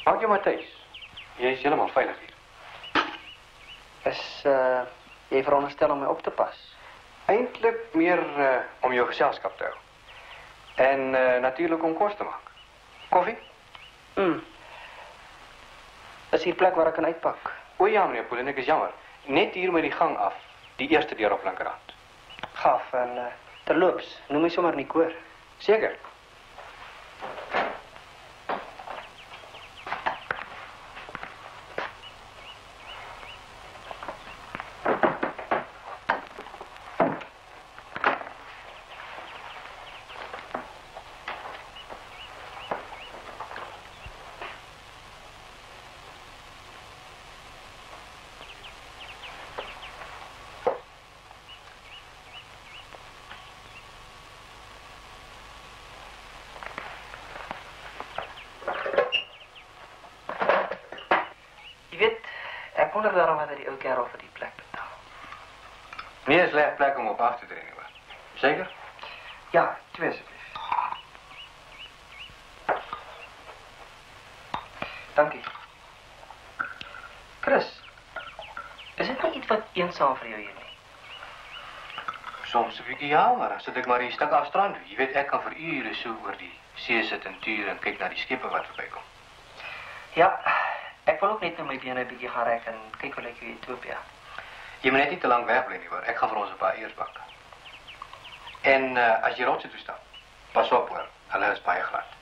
Maak jou maar tuis. Jy is helemaal veilig hier. Is jy veronderstel om my op te pas? Eintlik meer om jou geselskap te hou. En natuurlijk om kos te maak. Koffie? Is hier plek waar ek kan uitpak? O ja, meneer Poelen, ek is jammer. Net hier met die gang af. Die eerste deur op linkerhand. Gaaf, en terloops, noem my sommer Nicoor. Seker. Ek wonder daarom wat die ou kerel vir die plek betaal. Nie 'n sleg plek om op af te tree nie, hoor. Seker? Ja, 2 asseblief. Dankie. Chris, is dit nie iets wat eensaam vir jou hier nie? Soms 'n bietjie ja, maar dan sit ek maar hier stuk af strand. Jy weet, ek kan vir ure so oor die see sit en tuur en kyk na die skepe wat verbykom. Ja, ek wil ook net my bene 'n bietjie gaan rek en kyk hoe lyk Ethiopië. Jy moet net nie te lank wegbly nie, hoor. Ek gaan vir ons 'n paar eiers bak. En as jy rotse toe stap, pas op, hoor. Hulle is baie glad.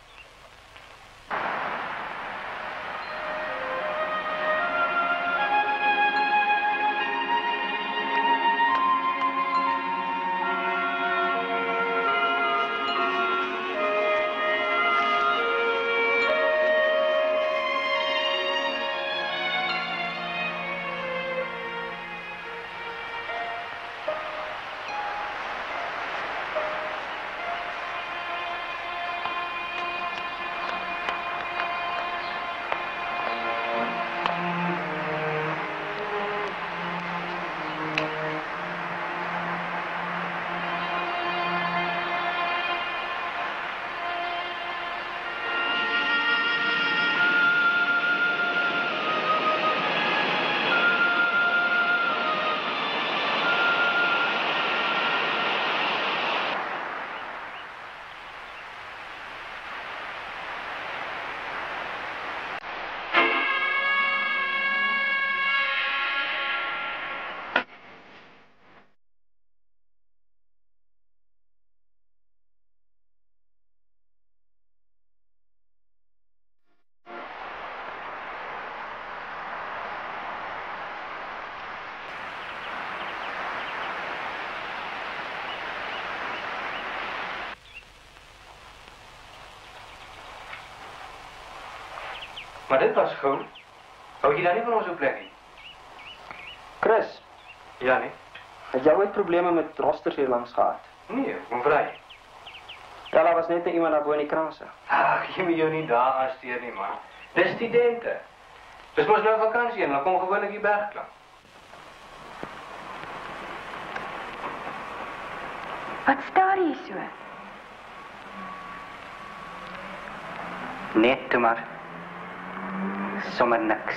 Maar dit was gewoon. Hou jy dan nie van ons op plek nie? Chris. Ja, nee. Het jy ooit probleme met rosters hier langs gehad? Nee, kom vry. Ja, daar was net iemand daar bo in die kranse. Ag, jy moet jou nie daar aansteer nie, man. Dis studente. Dis mos nou vakansie en hulle kom gewoonlik die berg klim. Wat staar hier so? Net toe maar. Sommer niks.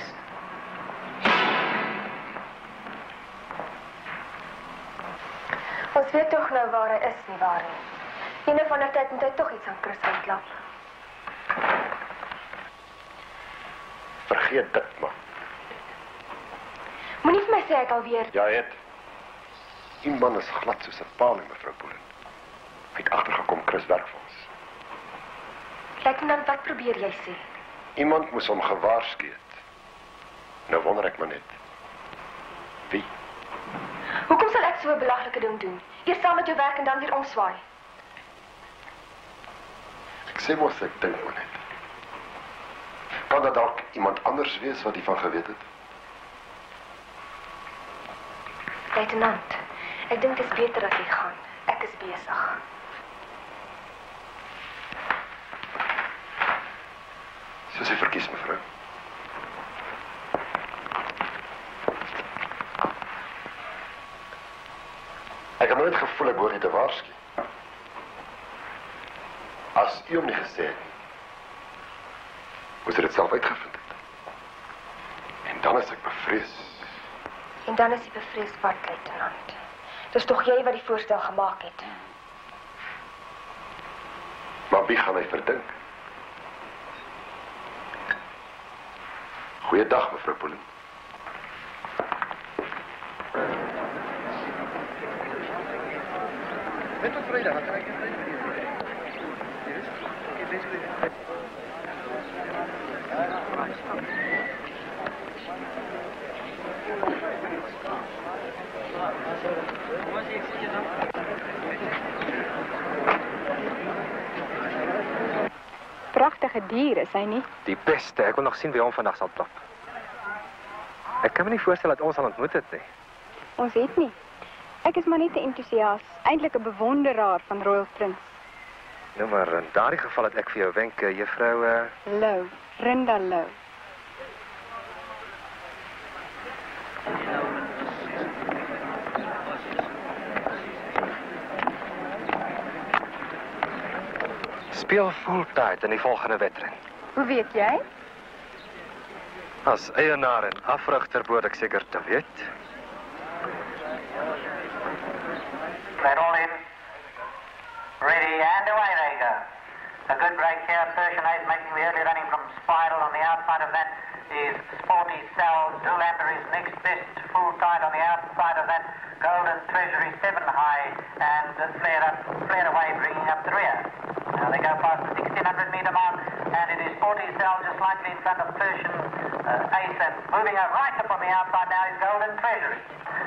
Ons weet toch nou waar hy is, nie waar nie. Ene van die tyd moet hy toch iets aan Chris uitklap. Vergeet dit, man. Moenie vir my sê ek alweer. Ja, het. Die man is glad soos 'n paling, mevrou Poelen. Hy het agtergekom Chris werk vir ons. Luitenant, wat probeer jy sê? Iemand moes hom gewaarsku het. Nou wonder ek maar net. Wie? Hoekom sal ek so 'n belaglike ding doen? Eers saam met jou werk en dan weer omswaai. Ek sê mos ek dink maar net. Kan dat dalk iemand anders wees wat hiervan geweet het? Luitenant, ek dink dit is beter dat jy gaan. Ek is besig. Soos jy verkies, mevrou. Ek het nooit gevoel ek hoor jy te waarsku. As u hom nie gesê het, moes hy dit self uitgevind het. En dan is ek bevrees. En dan is jy bevrees wat, luitenant. Dis tog jy wat die voorstel gemaak het. Maar wie gaan hy verdink? Goeiedag, mevrou Polen. Net tot Vrydag, dan kan ek Vrydag. Pragtige dier is hy nie? Die beste, ek wil nog sien wie hom vandag sal klop. Ek kan me nie voorstel dat ons al ontmoet het nie. Ons het nie. Ek is maar net 'n entoesias, eintlik 'n bewonderaar van Royal Prince. Nou maar, in daardie geval het ek vir jou wenk, juffrou... Lou, Rinda Lou. Speel fulltyd in die volgende wedren. Hoe weet jy? As eienaar en afrigter behoort ek seker te weet. They're all in. Ready, and away they go. A good break here. Persian Ace making the early running from Spiral. On the outside of that is Sporty Sal. Zoolander is next best. Full tide on the outside of that. Golden Treasury 7 high. And flare away, bringing up the rear. Now they go past the 1600 meter mark. And it is Sporty Sal just slightly in front of Persian Ace. And moving right up on the outside now is Golden Treasury.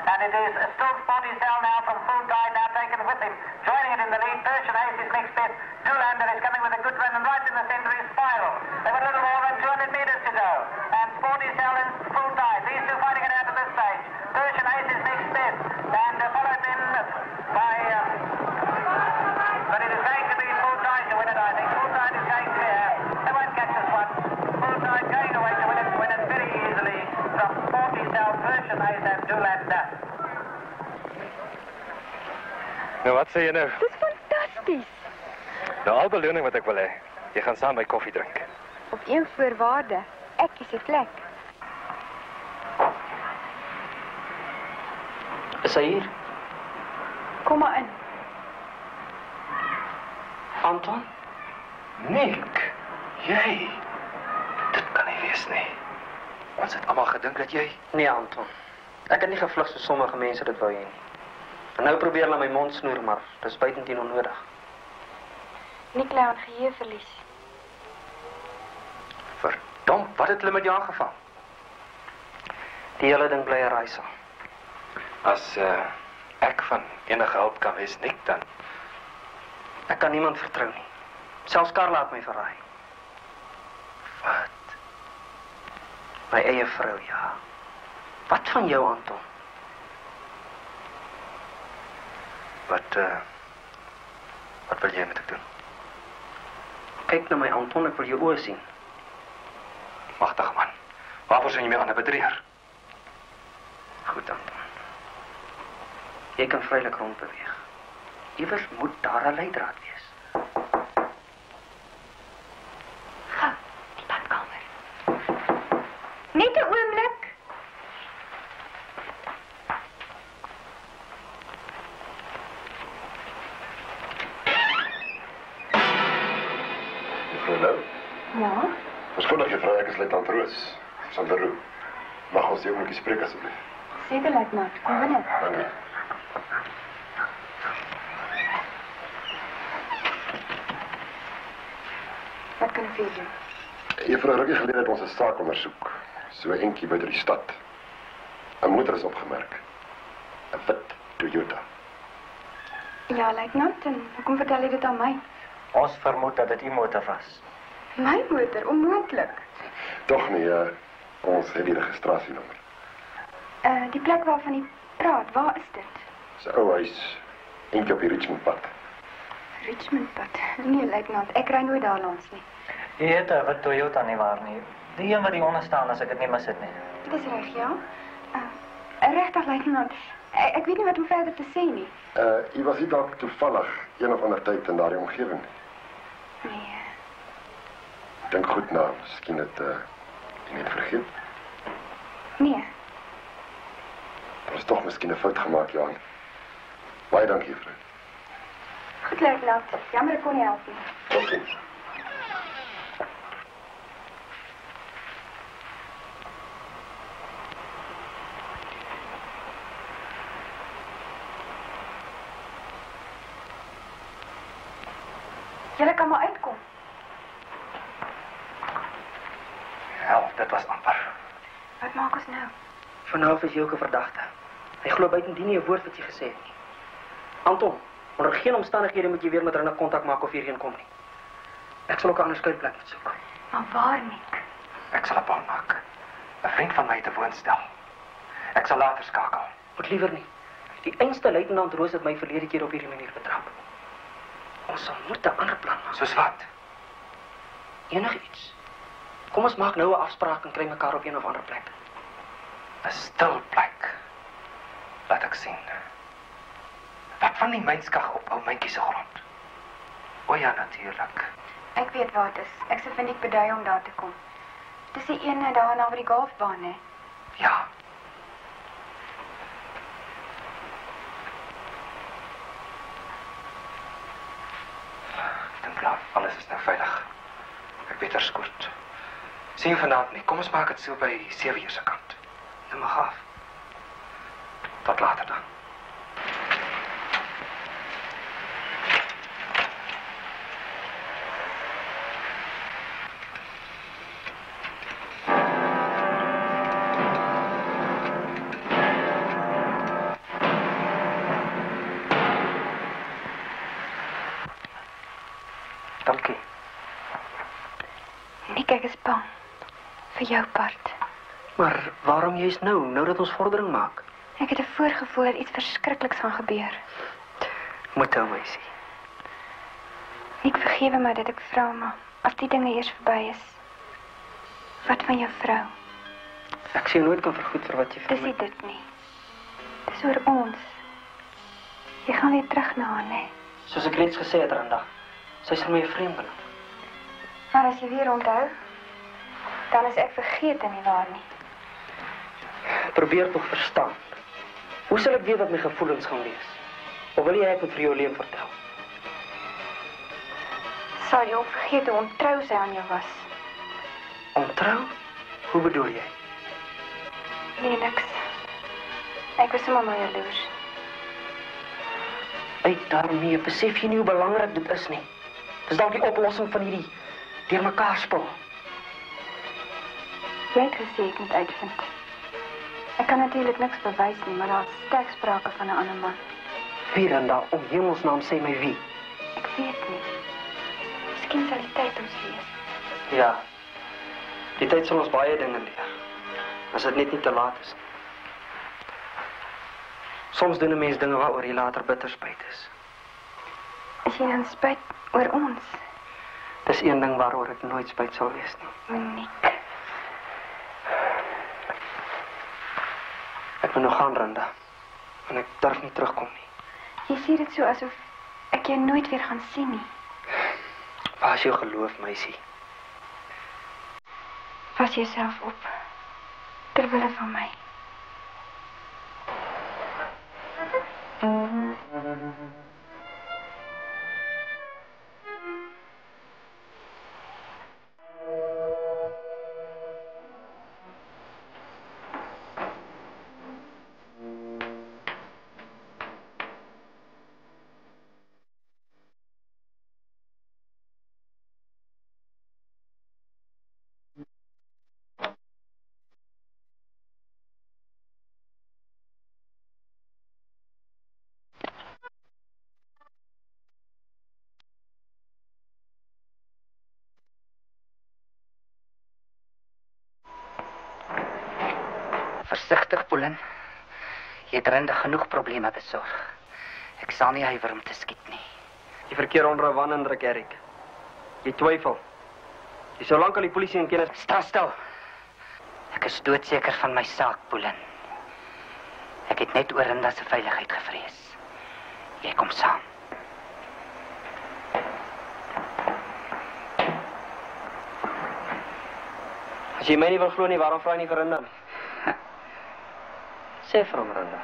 And it is still Sporty Sal now from full tide, now taken with him. Joining it in the lead, Persian Ace is next best. Zoolander is coming with a good run, and right in the centre is Spiral. They've got a little more than 200 metres to go. And Sporty Sal in full tide. These two fighting it out at this stage. Persian Ace is next best. And followed then by... but it is going to be full tide to win it, I think. Full tide is going clear. They won't catch this one. Full tide going away to win it very easily from Sporty Sal, Persian Ace and Zoolander. Nou, wat sê jy nou? Dis fantasties. Nou, al beloning wat ek wil hê. Jy gaan saam my koffie drink. Op een voorwaarde. Ek kies die plek. Is hy hier? Kom maar in. Anton? Nick, jy. Dit kan nie wees nie. Ons het almal gedink dat jy... Nee, Anton. Ek het nie gevlug so sommige mense dit wou hê nie. En nou probeer hulle my mond snoer, maar dis buitendien onnodig. Nick lê aan geheueverlies. Verdomp, wat het hulle met jou aangevang? Die hele ding bly 'n raaisel. As ek van enige hulp kan wees, Nick, dan... Ek kan niemand vertrou nie. Selfs Karla het my verraai. Wat? My eie vrou, ja. Wat van jou, Anton? Wat wil jy met ek doen? Kyk na my, Anton, ek wil jou oë sien. Magtig man, waarvoor sien jy my aan 'n bedrieger? Goed, Anton. Jy kan vrylik rondbeweeg. Iewers moet daar 'n leidraad wees. Gou, die badkamer. Net 'n oomblik. Mevrou Lou? Ja? Verskoon juffrou, ek is luitenant Roos. Sanderoo. Mag ons jou 'n bietjie spreek asseblief? Seker, luitenant. Kom binne. Dankie. Wat kan ek vir jou doen? Juffrou rukkie gelede het ons 'n saak ondersoek. So 'n entjie buite die stad. 'n Motor is opgemerk. 'n wit Toyota. Ja, luitenant, en hoekom vertel jy dit aan my? Ons vermoed dat dit u motor was. My motor, onmoontlik. Tog nie, ons het die registrasienommer. Die plek waarvan jy praat, waar is dit? Dis 'n ou huis, eentjie op die Richmondpad. Richmondpad? Nee, luitenant, ek ry nooit daar langs nie. Jy het 'n wit Toyota nie waar nie. Die een wat hier onder staan as ek dit nie mis het nie. Dis reg, ja. Regtig, luitenant. Ek weet nie wat om verder te sê nie. U was nie dalk toevallig een of ander tyd in daardie omgewing nie? Nee. Dink goed na, miskien het jy net vergeet. Nee. Er is tog miskien 'n fout gemaak, Johan. Baie dankie, juffrou. Goed, luitenant. Jammer ek kon nie help nie. Tot ziens. Julle kan maar uitkom. Ja, dit was amper. Wat maak ons nou? Vanaf is jy ook 'n verdagte. Hy glo buitendien nie 'n woord wat jy gesê het nie. Anton, onder geen omstandighede moet jy weer met Rinna kontak maak of hierheen kom nie. Ek sal ook 'n ander skuilplek moet soek. Maar waar nie? Ek sal 'n plan maak. 'n Vriend van my het 'n woonstel. Ek sal later skakel. Moet liewer nie. Die einste luitenant Roos het my verlede keer op hierdie manier betrap. Ons moet 'n ander plan maak. Soos wat? Enigiets. Kom ons maak nou 'n afspraak en kry mekaar op een of ander plek. 'n Stil plek. Laat ek sien. Wat van die mynskag op ou myntjie se grond? O ja, natuurlik. Ek weet waar dit is. Ek sal vind ek bedui om daar te kom. Dis die ene daar naby die golfbaan, hè? Ja. Dink klaar, alles is nou veilig. Ek beter skoot. Sien vanaand nie. Kom ons maak dit so by 7 uur se kant. Nou mag af. Tot later dan. Dankie. Nick, ek is bang. Vir jou part. Maar waarom juist nou dat ons vordering maak? Ek het 'n voorgevoel dat iets verskrikliks gaan gebeur. Moet nou, meisie. Nick, vergewe my dat ek vra, maar as die dinge eers verby is. Wat van jou vrou? Ek sê nooit kan vergoed vir wat jy vir Dis my... nie dit nie. Dis oor ons. Jy gaan weer terug na haar, né? Soos ek reeds gesê het, Randa. Sy is vir my 'n vreemdeling. Maar as jy weer onthou, dan is ek vergeet nie waar nie. Probeer tog verstaan. Hoe sal ek weet wat my gevoelens gaan wees? Of wil jy ek moet vir jou alleen vertel? Sal jy ook vergeet hoe ontrou sy aan jou was? Ontrou? Hoe bedoel jy? Nee, niks. Ek was sommer maar jaloers. Uit daarmee, besef jy nie hoe belangrik dit is nie. Dis dalk die oplossing van hierdie deurmekaar spel. Jy het gesê ek moet uitvind. Ek kan natuurlijk niks bewys nie, maar daar is sterk sprake van 'n ander man. Wie dan daar om hemelsnaam sê my wie? Ek weet nie. Miskien sal die tyd ons lees. Ja. Die tyd sal ons baie dinge leer. As dit net nie te laat is nie. Soms doen 'n mens dinge waaroor jy later bitter spyt is. Is jy dan spyt oor ons? Dis een ding waaroor ek nooit spyt sal wees nie. Nick. Ek moet nog gaan, Randa. En ek durf nie terugkom nie. Jy sê dit so asof ek jou nooit weer gaan sien nie. Waar is jou geloof, meisie? Pas jouself op. Ter wille van my. Versigtig, Polen. Jy het Rinde genoeg probleme besorg. Ek sal nie huiwer om te skiet nie. Jy verkeer onder 'n wanindruk, Erik. Jy twyfel. Jy sou lank al die polisie in kennis... Sta stil. Ek is doodseker van my saak, Polen. Ek het net oor Rinda se veiligheid gevrees. Jy kom saam. As jy my nie wil glo nie, waarom vra jy nie vir Rinda nie? Sê vir hom, Rinda.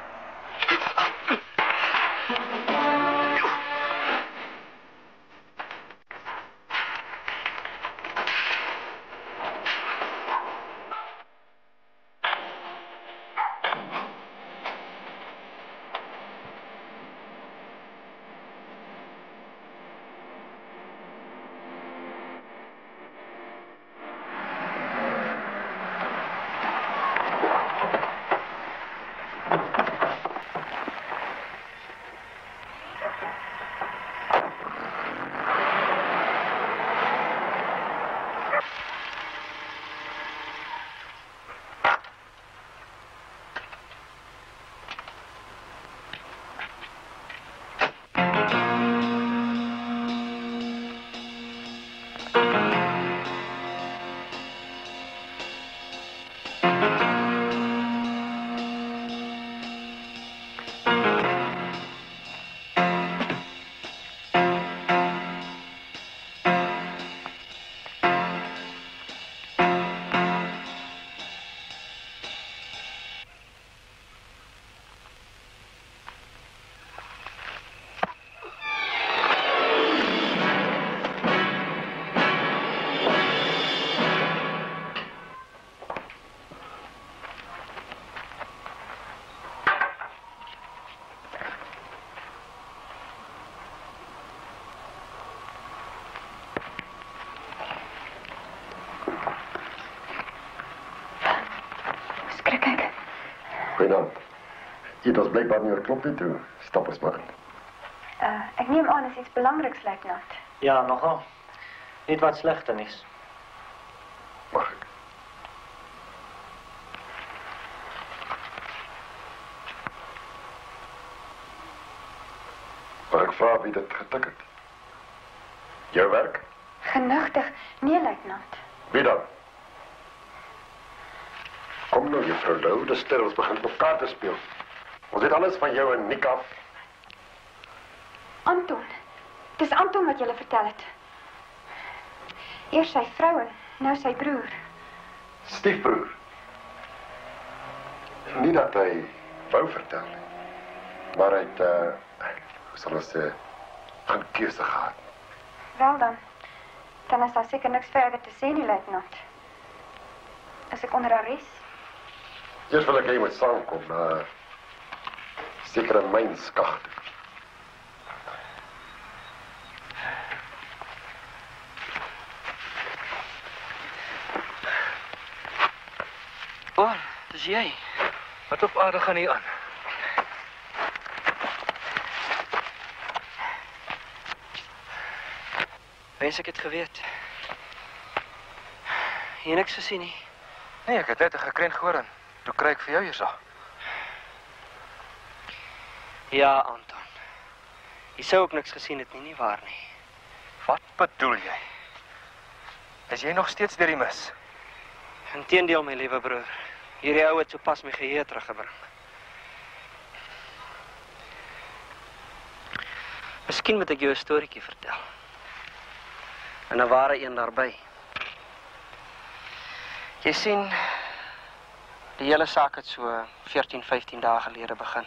Goeienaand. Jy het ons blijkbaar nie oor kloppie toe. Stap ons maar in. Ek neem aan, is iets belangriks, luitenant. Ja, nogal. Niet wat slechter is. Mag ek? Maar ek vra wie dit getik het. Jou werk? Genigtig. Nee, luitenant. Wie dan? Kom nou, juffrou Lou, de sterrels begin op kaarte speel. Ons weet alles van jou en Nick af. Anton. Het is Anton wat julle vertel het. Eerst sy vrou en nou sy broer. Stiefbroer. Nie dat hy wou vertel nie. Maar hy het, hoe sal ons sê, geen keuse gehad. Wel dan is daar seker niks verder te sê nie, luitenant. Is ek onder arrest? Eers wil ek jy moet saamkom na sekere mynskag toe. Oh, dis jy. Wat op aarde gaan hier aan? Wens ek het geweet. Jy niks gesien nie? Nee, ek het net 'n gekrenk gehoor en toe kry ek vir jou hierso. Ja, Anton. Jy sou ook niks gesien het nie waar nie. Wat bedoel jy? Is jy nog steeds deur die mis? Inteendeel, my liewe broer. Hierdie ou het sopas my geheue teruggebring. Miskien moet ek jou 'n storieetjie vertel. En 'n ware een daarby. Jy sien, die hele saak het so 14, 15 dae gelede begin.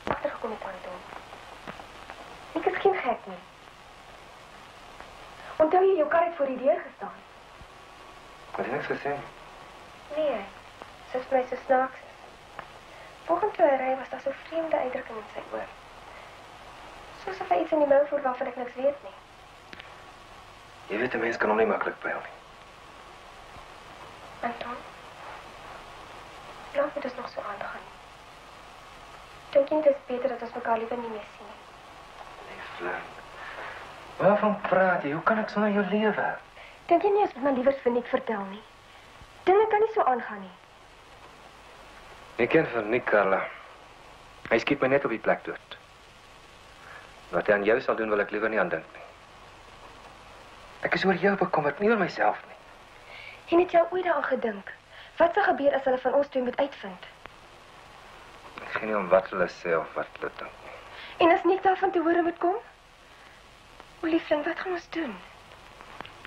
Agtergekom het, Anton. Ek is geen gek nie. Onthou jy jou kar het voor die deur gestaan? Het jy niks gesê? Nee, sy is vir my so snaaks. Volgens toe hy ry was daar so vreemde uitdrukking in sy oor. Soos of hy iets in die mou voer waarvan ek niks weet nie. Jy weet, 'n mens kan hom nie maklik pyl nie. Anton, laat dit ons nog so aangaan. Dink jy dit is beter dat ons mekaar liever nie meer sien nie? Nee, Flink. Waarvan praat jy? Hoe kan ek sonder jou lewe? Dink jy nie ons moet maar liewer vir Nick vertel nie? Dinge kan nie so aangaan nie. Ek ken vir Nick, Carla. Hy skiet my net op die plek dood. Wat hy aan jou sal doen, wil ek liever nie aan dink nie. Ek is oor jou bekommerd, nie oor myself nie. En het jy ooit daaraan gedink? Wat sal gebeur as hulle van ons twee moet uitvind? Ek gee nie om wat hulle sê of wat hulle dink nie. En as Nick daarvan te hore moet kom? O, liefling, wat gaan ons doen?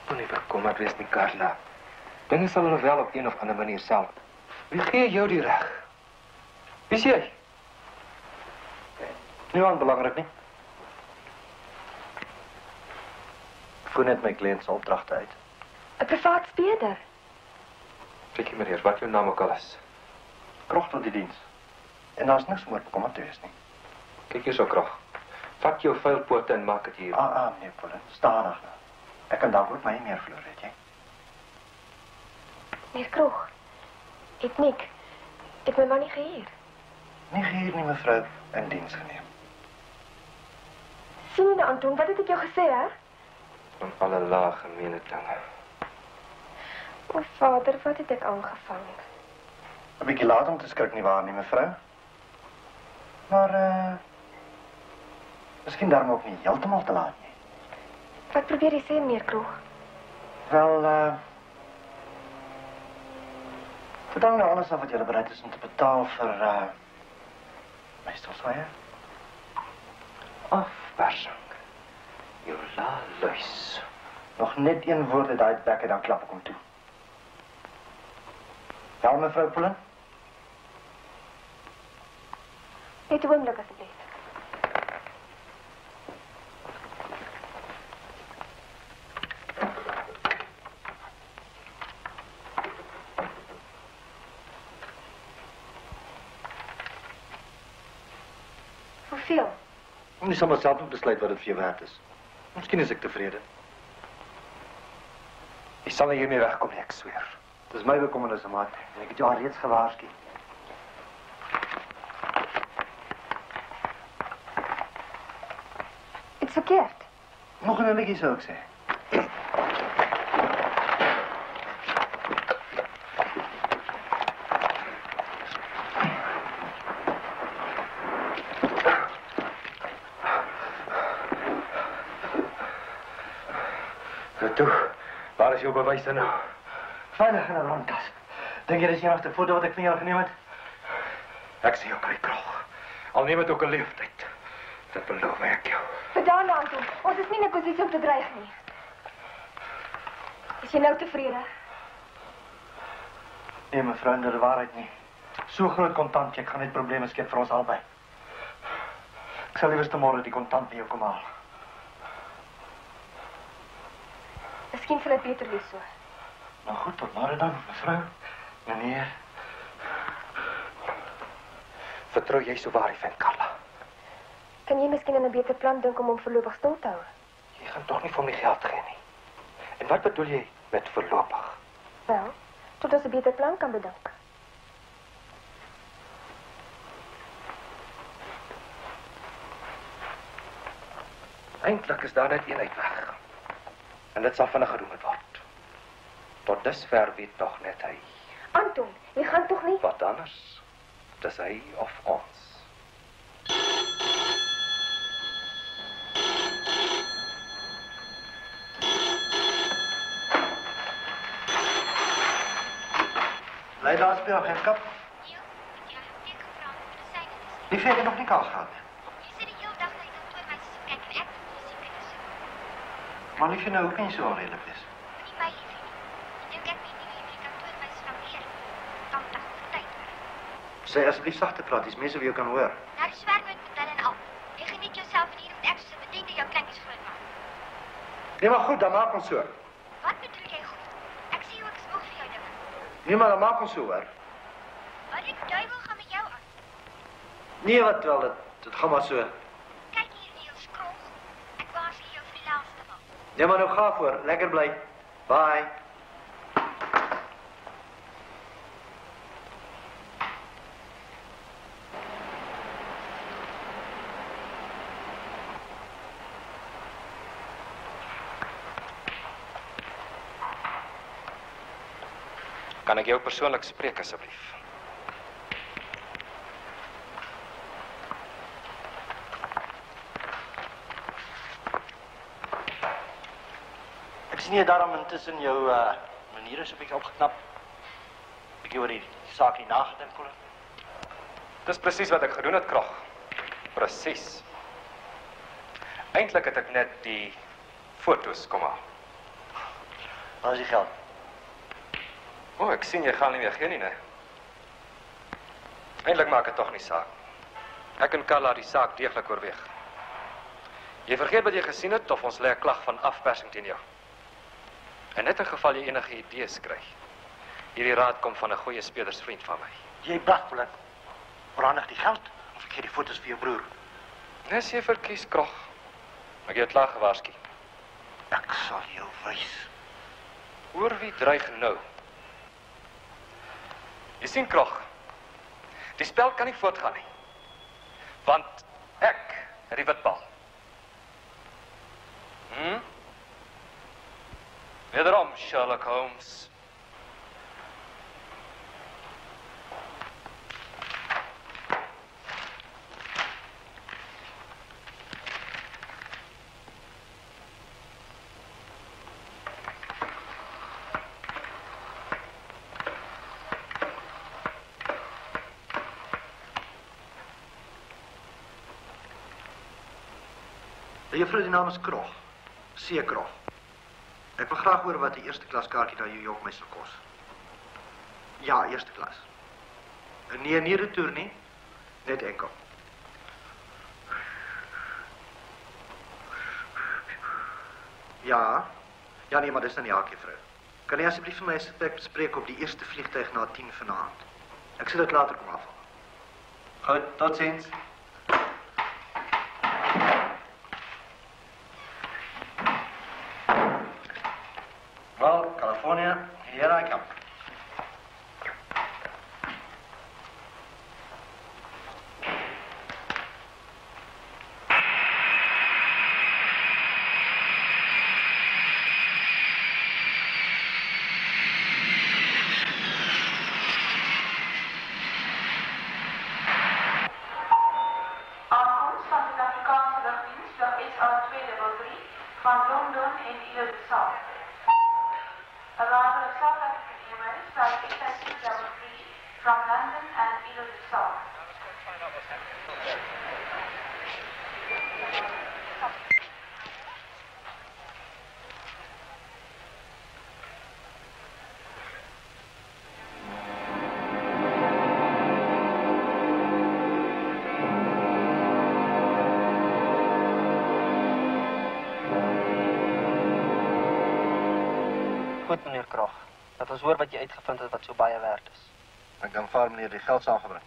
Moenie bekommerd wees nie, Carla. Dinge sal hulle wel op een of ander manier self. Wie gee jou die reg? Wie is jy? Niemand belangrik nie. Ek voer net my kliënt se opdragte uit. 'n Privaat speurder. Kyk meneer, wat jou naam ook al is. Krog tot die diens. En daar's niks om oor bekommerd te wees nie. Kyk hier so, Krog. Vat jou vuil pote en maak dit hier. Meneer Pullen, stadig nou. Ek kan dalk ook my meer verloor, weet jy. Meneer Krog, het Nick my man nie gehuur. Nie gehuur nie, mevrou, in diens geneem. Sien jy nou, Anton, wat het ek jou gesê, hè? Van alle lae gemeene dinge. O, vader, wat het ek aangevang? 'n Bietjie laat om te skrik nie waar nie, mevrou. Maar, miskien daarom ook nie heeltemal te laat nie. Wat probeer jy sê, meneer Krog? Wel, vertel nou alles af wat jy bereid is om te betaal vir, my stofswaaier. Afpersing. Jou luis. Nog net een woord uit daai bek en dan klap ek hom toe. Ja, mevrou Pullen? Net 'n oomblik asseblief. Hoeveel? Jy sal maar self moet besluit wat dit vir jou werd is. Miskien is ek tevrede. Jy sal nie hiermee wegkom nie, ek sweer. Dis my bekommernis, maat. En ek het jou al reeds gewaarsku. Iets verkeerd. Nog 'n oomblikkie sou ek sê. Toe, waar is jou bewyse nou? Veilig in 'n rondtas. Dink jy dis die enigste foto wat ek van jou geneem het? Ek sien jou kry Krog. Al neem dit ook 'n leeftyd. Dit beloof ek jou. Verdaan, Anton. Ons is nie in 'n posisie om te dreig nie. Is jy nou tevrede? Nee, mevrou, dit is waarheid nie. So groot kontantjek gaan net probleme skep vir ons albei. Ek sal liewer môre die kontant by jou kom haal. Miskien sal dit beter wees so. Nou goed, tot môre dan, mevrou. Meneer. Vertrou jy so waar die vent, Carla? Kan jy miskien aan 'n beter plan dink om hom voorlopig stil te hou? Jy gaan tog nie vir hom die geld gee nie. En wat bedoel jy met voorlopig? Wel, tot ons 'n beter plan kan bedink. Eintlik is daar net een uitweg. En dit sal vinnig gedoen word. Tot dusver weet nog net hy. Anton, jy gaan tog nie... Wat anders? Dis hy of ons. Lei daar speel geen kap. Die vind je nog niet al gehad. Maar liefje nou ook niet zo onredelijk is. Sê asseblief sagter praat, dis mense wie jou kan hoor. Nou, dis werk met hulle en al. Jy geniet jouself en hier moet ek soos 'n bediende jou kleintjies grootmaak. Nee, maar goed, dan maak ons so. Wat bedoel jy goed? Ek sê ook smog vir jou dinge. Nee, maar dan maak ons so, hoor. Wat die duiwel gaan met jou aan? Nee, wat wel, dit gaan maar so. Kyk hier, Niels Krog. Ek waarsku jou vir die laaste maal. Nee, maar nou ga voor. Lekker bly. Bye. Kan ek jou persoonlik spreek asseblief? Ek sien jy daarom intussen jou maniere so 'n bietjie opgeknap. Bietjie oor die saak nie nagedink, Colin. Dis presies wat ek gedoen het, Krog. Presies. Eintlik het ek net die foto's kom haal. Waar is die geld? O, ek sien jy gaan nie meer gee nie, né? Eintlik maak dit tog nie saak. Ek en Carla die saak deeglik oorweeg. Jy vergeet wat jy gesien het of ons lê 'n klag van afpersing teen jou. En net in geval jy enige idees kry. Hierdie raad kom van 'n goeie spelersvriend van my. Jy blag, Colin. Brandig die geld of ek gee die foto's vir jou broer. Nes jy verkies, Krog. Ek het jou klaar gewaarsku. Ek sal jou wys. Oor wie dreig nou? Jy sien, Krog. Die spel kan nie voortgaan nie. Want ek het die witbal. Wederom, Sherlock Holmes. Die juffrou die naam is Krog. C. Krog. Ek wil graag hoor wat die eerste klas kaartjie na New York my sal kos. Ja, eerste klas. Nee, nie retour nie. Net enkel. Ja. Ja nee, maar dis dan die hakie vrou. Kan jy asseblief vir my 'n gesprek bespreek op die eerste vliegtuig na 10 vanaand? Ek sal dit later kom afhaal. Goed, totsiens. Well, California, here I come. Aankomst van de Afrikaanse luchtdienst vlug SA233 van Londen in Ilse-South. Arrival of South African Airways flight SA233 from London and Ilse-South. Goed, meneer Krog. Dat ons hoor wat jy uitgevind het wat so baie werd is. Ek kan vaar meneer die geld saamgebring.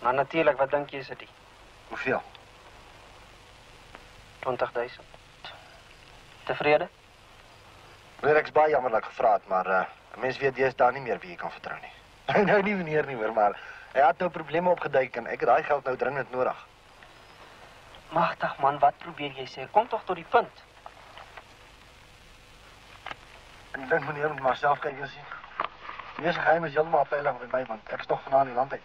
Maar natuurlik, wat dink jy is dit? Hoeveel? 20.000. Tevrede? Meneer, ek's baie jammer dat ek gevra het, maar 'n mens weet deesdae nie meer wie jy kan vertrou nie. Nou nie meneer nie hoor, maar hy het nou probleme opgeduik en ek het daai geld nou dringend nodig. Magtig man, wat probeer jy sê? Kom tog tot die punt. Ek dink meneer moet maar self kyk en sien. Die geheim is heeltemal veilig by my, want ek is nog vanaand in die land uit.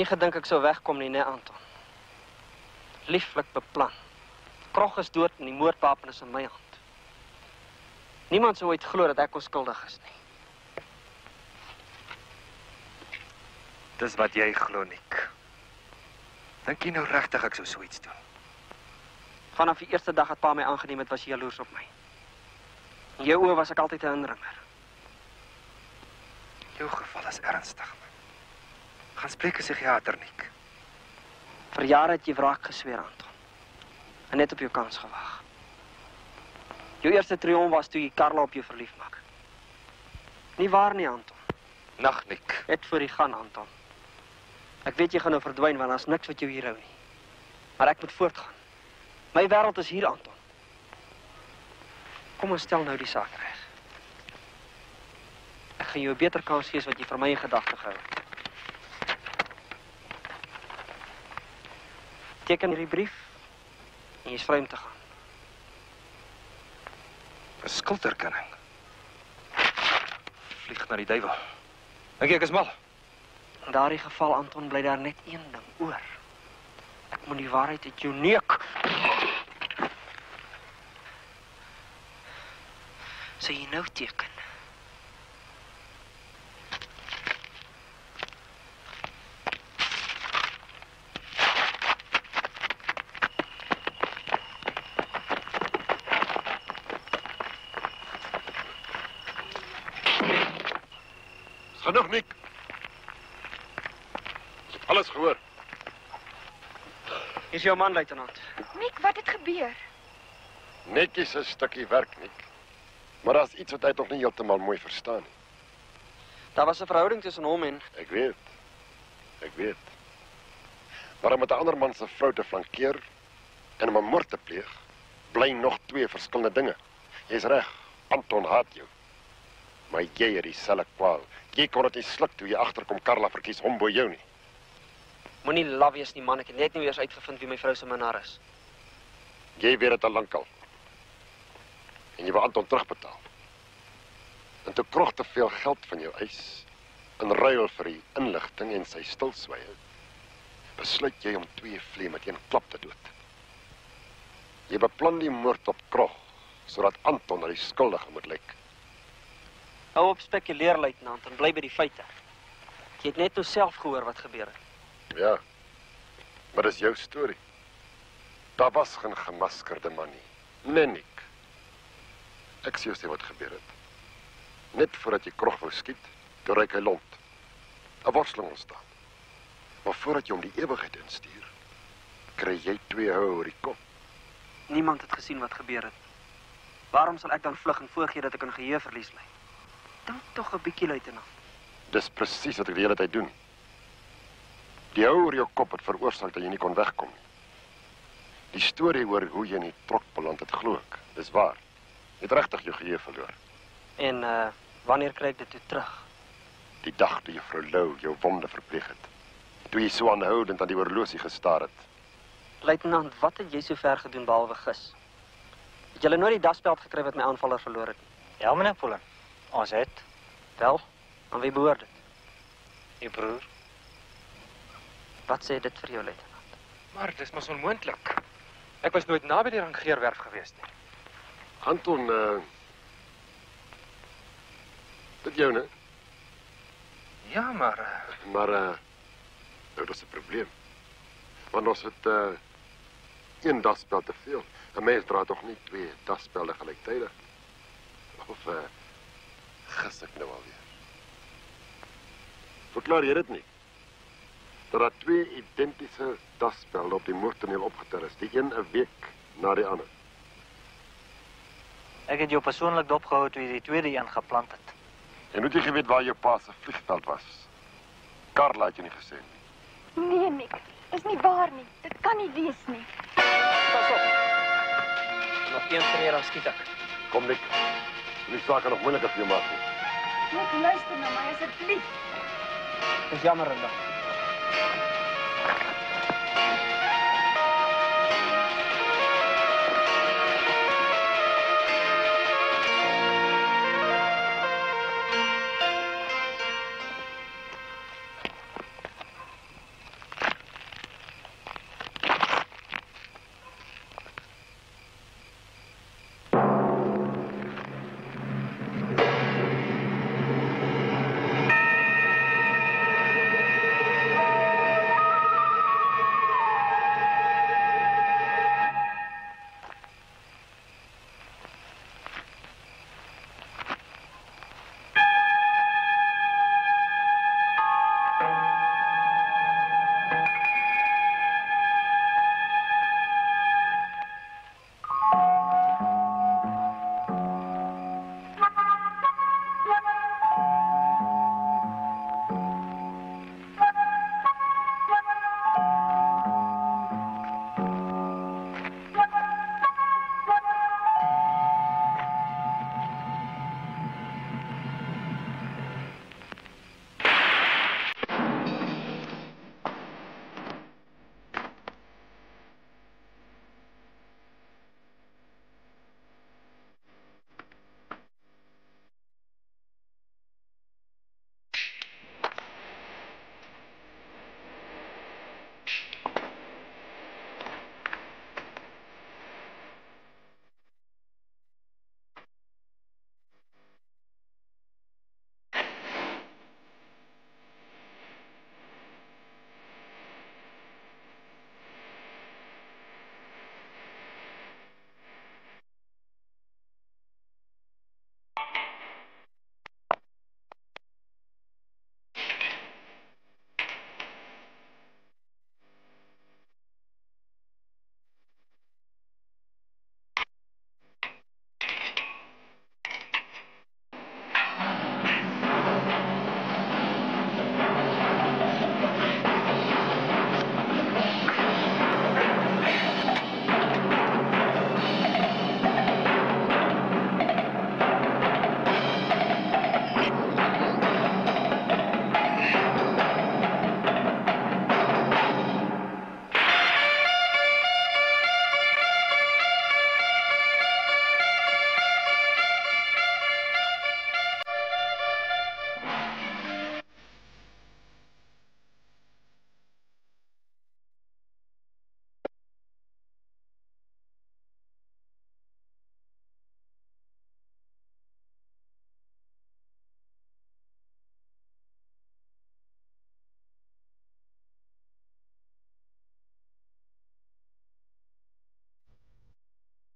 Nie gedink ek sou wegkom nie, nee, Anton. Lieflik beplan. Krog is dood en die moordwapen is in my hand. Niemand sou ooit glo dat ek onskuldig is nie. Dis wat jy glo, Nick. Dink jy nou regtig ek sou so iets doen? Vanaf die eerste dag het pa my aangeneem het, was jy jaloers op my. In jou oë was ek altyd 'n indringer. Jou geval is ernstig. Gaan spreek 'n psigiater, Nick. Vir jare het jy wraak gesweer, Anton. En net op jou kans gewag. Jou eerste triomf was toe jy Karla op jou verlief maak. Nie waar nie, Anton. Nag, Nick. Net voor die gaan, Anton. Ek weet jy gaan nou verdwyn, want daar's niks wat jou hier hou nie. Maar ek moet voortgaan. My wêreld is hier, Anton. Kom ons stel nou die saak reg. Ek gaan jou 'n beter kans gee as wat jy vir my in gedagte gehou het. Teken hierdie brief en jy is vry om te gaan. 'n Skulderkenning. Vlieg na die duiwel. Dink jy ek is mal? In daardie geval, Anton, bly daar net een ding oor. Ek moet die waarheid uit jou neuk. Sê jy nou teken? Genoeg, Nick. Ek het alles gehoor. Hier is jou man, luitenant. Nick, wat het gebeur? Netjies 'n stukkie werk, Nick. Maar daar's iets wat hy nog nie heeltemal mooi verstaan nie. Daar was 'n verhouding tussen hom en... Ek weet. Maar om met 'n ander man se vrou te flankeer en om 'n moord te pleeg, bly nog twee verskillende dinge. Jy's reg, Anton haat jou. Maar jy het dieselfde kwaal. Jy kon dit nie sluk toe jy agterkom Karla verkies hom bo jou nie. Moenie laf wees nie, man. Ek het net nie eers uitgevind wie my vrou se minnaar is. Jy weet dit al lankal. En jy wou Anton terugbetaal. En toe Krog te veel geld van jou eis, in ruil vir die inligting en sy stilswye, besluit jy om twee vliee met een klap te dood. Jy beplan die moord op Krog, sodat Anton na die skuldige moet lyk. Hou op spekuleer, luitenant, en bly by die feite. Jy het net nou self gehoor wat gebeur het. Ja, maar dis jou storie. Daar was geen gemaskerde man nie. Nee, Nick. Ek sê jy wat gebeur het. Net voordat jy Krog wou skiet, toe ryk hy lont. 'n worsteling ontstaan. Maar voordat jy hom die ewigheid instuur, kry jy twee houe oor die kop. Niemand het gesien wat gebeur het. Waarom sal ek dan vlug en voorgee dat ek in geheueverlies ly? Dink tog 'n bietjie, luitenant. Dis presies wat ek die hele tyd doen. Die hou oor jou kop het veroorsaak dat jy nie kon wegkom nie. Die storie oor hoe jy in die trok beland het, glo ek. Dis waar. Jy het regtig jou geheue verloor. En wanneer kry ek dit toe terug? Die dag toe juffrou Lou jou wonde verpleeg het. Toe jy so aanhoudend aan die horlosie gestaar het. Luitenant, wat het jy so ver gedoen behalwe gis? Het julle nooit die daspeld gekry wat my aanvaller verloor het? Ja, meneer Pullen. Ons het. Wel, aan wie behoort dit? Uw broer. Wat sê dit vir jou, luitenant? Maar dis mos onmoontlik. Ek was nooit naby die rangeerwerf gewees nie. Anton, dit jou, né? Ja, maar... Nou, dat is 'n probleem. Want ons het een daspel te veel. 'n Mens dra tog nie twee daspelde gelyktydig. Of gis ek nou alweer. Verklaar jy dit nie? Dat daar twee identiese daspelde op die moordtoneel opgetel is, die een 'n week na die ander. Ek het jou persoonlik dopgehou toe jy die tweede een geplant het. En hoe het jy geweet waar jou pa se vliegveld was? Karla het jy nie gesê nie. Nee, Nick. Dis nie waar nie. Dit kan nie wees nie. Pas op. Nog een keer dan skiet ek. Kom, Nick. Die saak kan nog moeiliker vir jou maak nie. Nick, luister na my asseblief. Dis jammer, Linda.